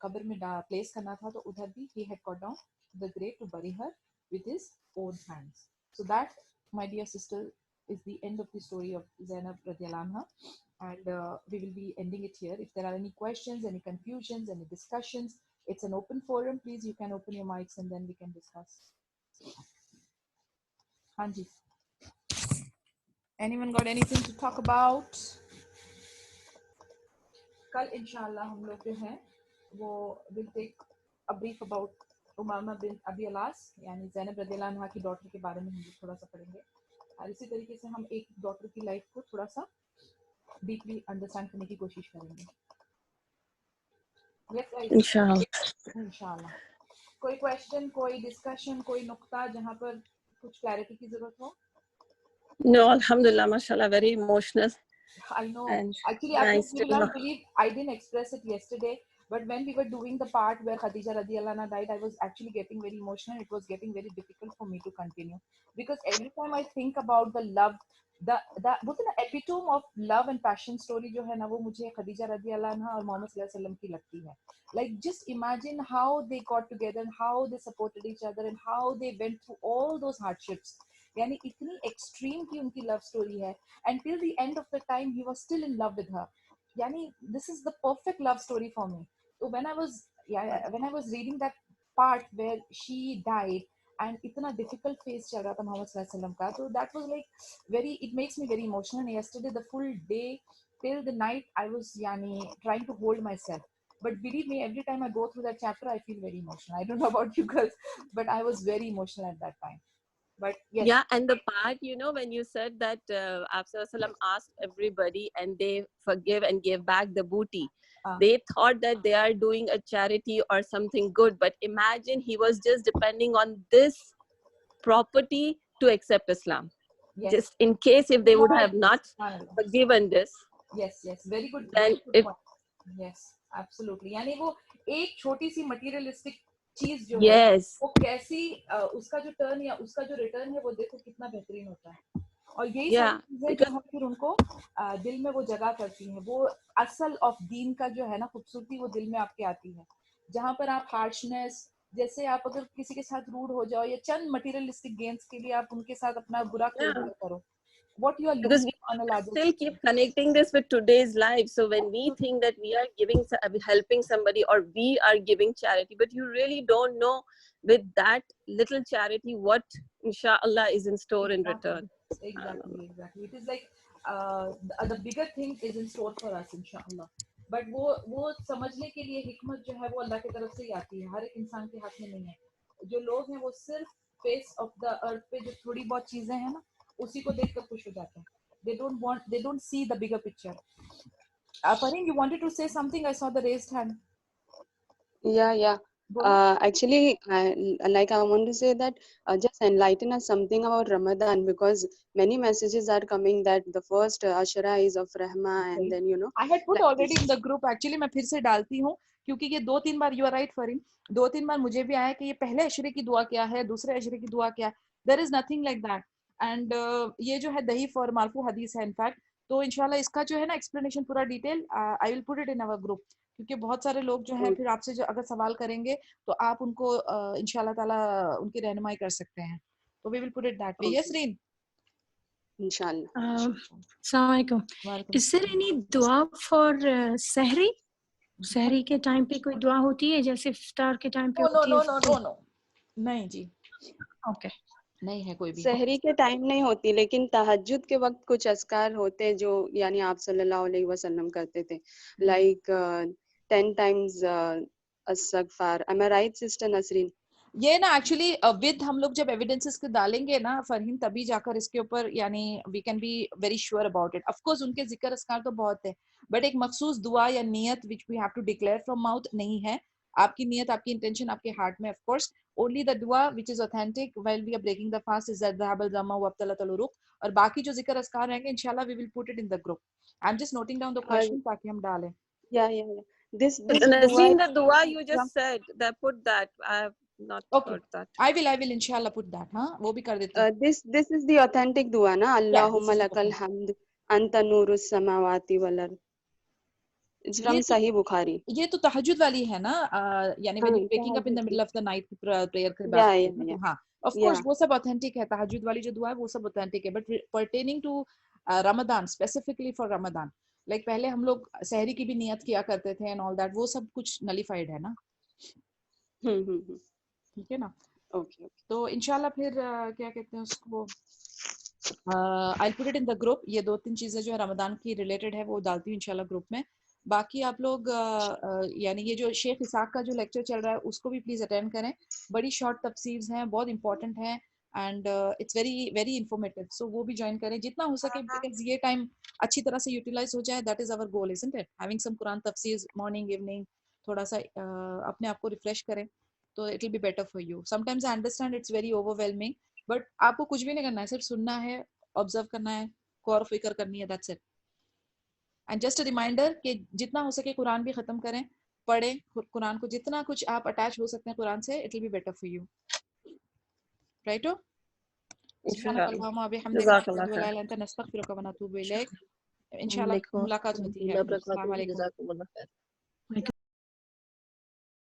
कब्र में place करना था तो उधर भी he had got down to the grave to bury her with his own hands. So that, my dear sister, is the end of the story of Zainab radiyallahu anha, and we will be ending it here. If there are any questions, any confusions, any discussions, it's an open forum. Please, you can open your mics and then we can discuss. Hanji. Anyone got anything to talk about? कल इंशाल्लाह हम लोग जो हैं वो will take a brief about Umama bin Abi Alas यानी Zainab रज़ियल्लाहु अन्हा की डॉटर के बारे में हम लोग थोड़ा सा पढ़ेंगे और इसी तरीके से हम एक डॉटर की लाइफ को थोड़ा सा डीपली अंडरस्टैंड करने की कोशिश करेंगे। यस इंशाल्लाह। इंशाल्लाह। कोई क्वेश्चन, कोई डिस्कशन, कोई नुक्ता जहाँ पर कुछ क्लैरिटी की जरूरत हो? No, alhamdulillah, mashallah, very emotional I know. and Actually, you nice will to know. not believe I didn't express it yesterday, but when we were doing the part where Khadija radiallahu anha died, I was actually getting very emotional. It was getting very difficult for me to continue because every time I think about the love, the बोलते ना epitome of love and passion story जो है ना वो मुझे खदीजा रदियल्लाहु अन्हा और मोहम्मद सल्लल्लाहु अलैहि वसल्लम की लगती है. Like just imagine how they got together and how they supported each other and how they went through all those hardships. यानी इतनी एक्सट्रीम की उनकी लव स्टोरी है and till the end of the time he was still in love with her. Yani this is the perfect love story for me. So when I was reading that part where she died and itna difficult phase chal raha tha Muhammad sallallahu alaihi wasallam ka, so that was like very, it makes me very emotional. And yesterday the full day till the night I was trying to hold myself, but believe me, every time I go through that chapter I feel very emotional. I don't know about you girls, but I was very emotional at that time. But yes. Yeah, and the part, when you said that Apsara asked everybody and they forgive and gave back the booty, they thought that they are doing a charity or something good. But imagine he was just depending on this property to accept Islam. Yes. Just in case if they would have not forgiven this. Yes, very good. Then Very good point. Yes, absolutely. यानी वो एक छोटी सी materialistic चीज जो है वो कैसी उसका जो टर्न या उसका जो रिटर्न है वो देखो कितना बेहतरीन होता है. और यही सारी चीजें जो हम फिर उनको दिल में वो जगह करती हैं. वो असल ऑफ दीन का जो है ना खूबसूरती वो दिल में आपके आती है. जहाँ पर आप हार्शनेस, जैसे आप अगर किसी के साथ रूड हो जाओ या चंद मटीरियलिस्टिक गेम्स के लिए आप उनके साथ अपना बुरा करो, what you are because we on a larger still keep connecting this with today's life. So when we think that we are helping somebody or we are giving charity, but you really don't know with that little charity what inshallah is in store in return. Exactly. It is like the bigger thing is in store for us inshallah. But वो समझने के लिए हिकमत जो है वो अल्लाह की तरफ से ही आती है. हर एक इंसान के हाथ में नहीं है. जो लोग हैं वो सिर्फ फेस ऑफ द अर्थ पे जो थोड़ी बहुत चीजें हैं ना उसी को देखकर खुश हो जाते हैं. They don't see the bigger picture. Pareen, you wanted to say something? I saw the raised hand. Yeah. Actually, I want to say that just enlighten us something about Ramadan, because many messages are coming that the first Ashura is of Rahma, and then I had put already in the group. Actually, मैं फिर से डालती हूँ क्योंकि ये 2-3 बार, you are right Fareen, 2-3 बार मुझे भी आया कि ये पहले अशरे की दुआ क्या है, दूसरे अशरे की दुआ क्या है. There is nothing like that. And ये जो है दहीफ और मारफू हदीस है इनफैक्ट. तो इंशाल्लाह इसका जो है ना एक्सप्लेनेशन पूरा detail I will put it in our group, क्योंकि बहुत सारे लोग जो है फिर आपसे जो अगर सवाल करेंगे तो आप उनको इंशाल्लाह ताला उनकी रहनुमाई कर सकते हैं. तो we will put it that way. Yes रीन, inshallah. अस्सलाम वालेकुम. Is there any दुआ for सहरी? सहरी के टाइम पे कोई दुआ होती है जैसे इफ्तार के टाइम पे होती है? No. नहीं जी. Okay. नहीं है कोई भी. सहरी के टाइम नहीं होती, लेकिन तहज्जुद के वक्त कुछ अस्कार होते हैं जो यानी आप सल्लल्लाहु अलैहि वसल्लम करते थे, like 10 times अस्तगफार. Am I right, sister Nasreen? ये ना एक्चुअली विद हम लोग जब एविडेंसेस के डालेंगे ना फरहीन, तभी जाकर इसके ऊपर यानी we can be very sure about it. Of course उनके जिक्र अस्कार तो बहुत है, बट एक मखसूस दुआ या नियत which we have to declare from mouth नहीं है. आपकी नियत, आपकी इंटेंशन आपके हार्ट में. ऑफ कोर्स ओनली द दुआ which is authentic while we are breaking the fast is ज़हबल ज़मा व अब्तलतल उरुक. और बाकी जो जिक्र अस्कार रहेंगे इंशाल्लाह we will put it in the group. I am just noting down the question ताकि हम डालें. Yeah. This Nasreen, the dua you just said, that put that. I have not heard that. I will inshallah put that. हाँ, वो भी कर देते हैं. This is the authentic dua na. Allahumma lakal hamd anta nurus samawati wal ard. It's from Sahih Bukhari. ये तो तहज्जुद वाली है ना, यानी when you're waking up in the middle of the night prayer के बाद. Yeah. हाँ, of course वो सब authentic है. तहज्जुद वाली जो दुआ है वो सब authentic है, but pertaining to Ramadan, specifically for Ramadan, like पहले हम लोग सहरी की भी नियत किया करते थे and all that, वो सब कुछ nullified है ना. ठीक है ना. Okay. तो इंशाल्लाह फिर क्या कहते हैं उसको, I'll put it in the group. ये 2-3 चीजें जो है रमजान की रिलेटेड है वो डालती हूँ इंशाल्लाह ग्रुप में. बाकी आप लोग यानी ये जो शेख इसाक का जो लेक्चर चल रहा है उसको भी प्लीज अटेंड करें। बड़ी शॉर्ट तफसीर्स हैं, बहुत इंपॉर्टेंट हैं and it's very very informative, so वो भी ज्वाइन करें जितना हो सके, बिकॉज ये टाइम अच्छी तरह से यूटिलाइज हो जाए, that is our goal, isn't it? Having some Quran तफसीर्स मॉर्निंग इवनिंग, थोड़ा सा अपने आप को रिफ्रेश करें तो it will be better for you. Sometimes I understand it's very overwhelming, but आपको कुछ भी नहीं करना है, सिर्फ सुनना है, ऑब्जर्व करना है, गौर फिक्र करनी है, that's it. And just a reminder कि जितना हो सके कुरान भी खत्म करें, पढ़ें कुरान को, जितना कुछ आप अटैच हो सकते हैं कुरान से, it will be better for you, right? इंशाल्लाह मुलाकात होती है। अस्सलाम वालेकुम।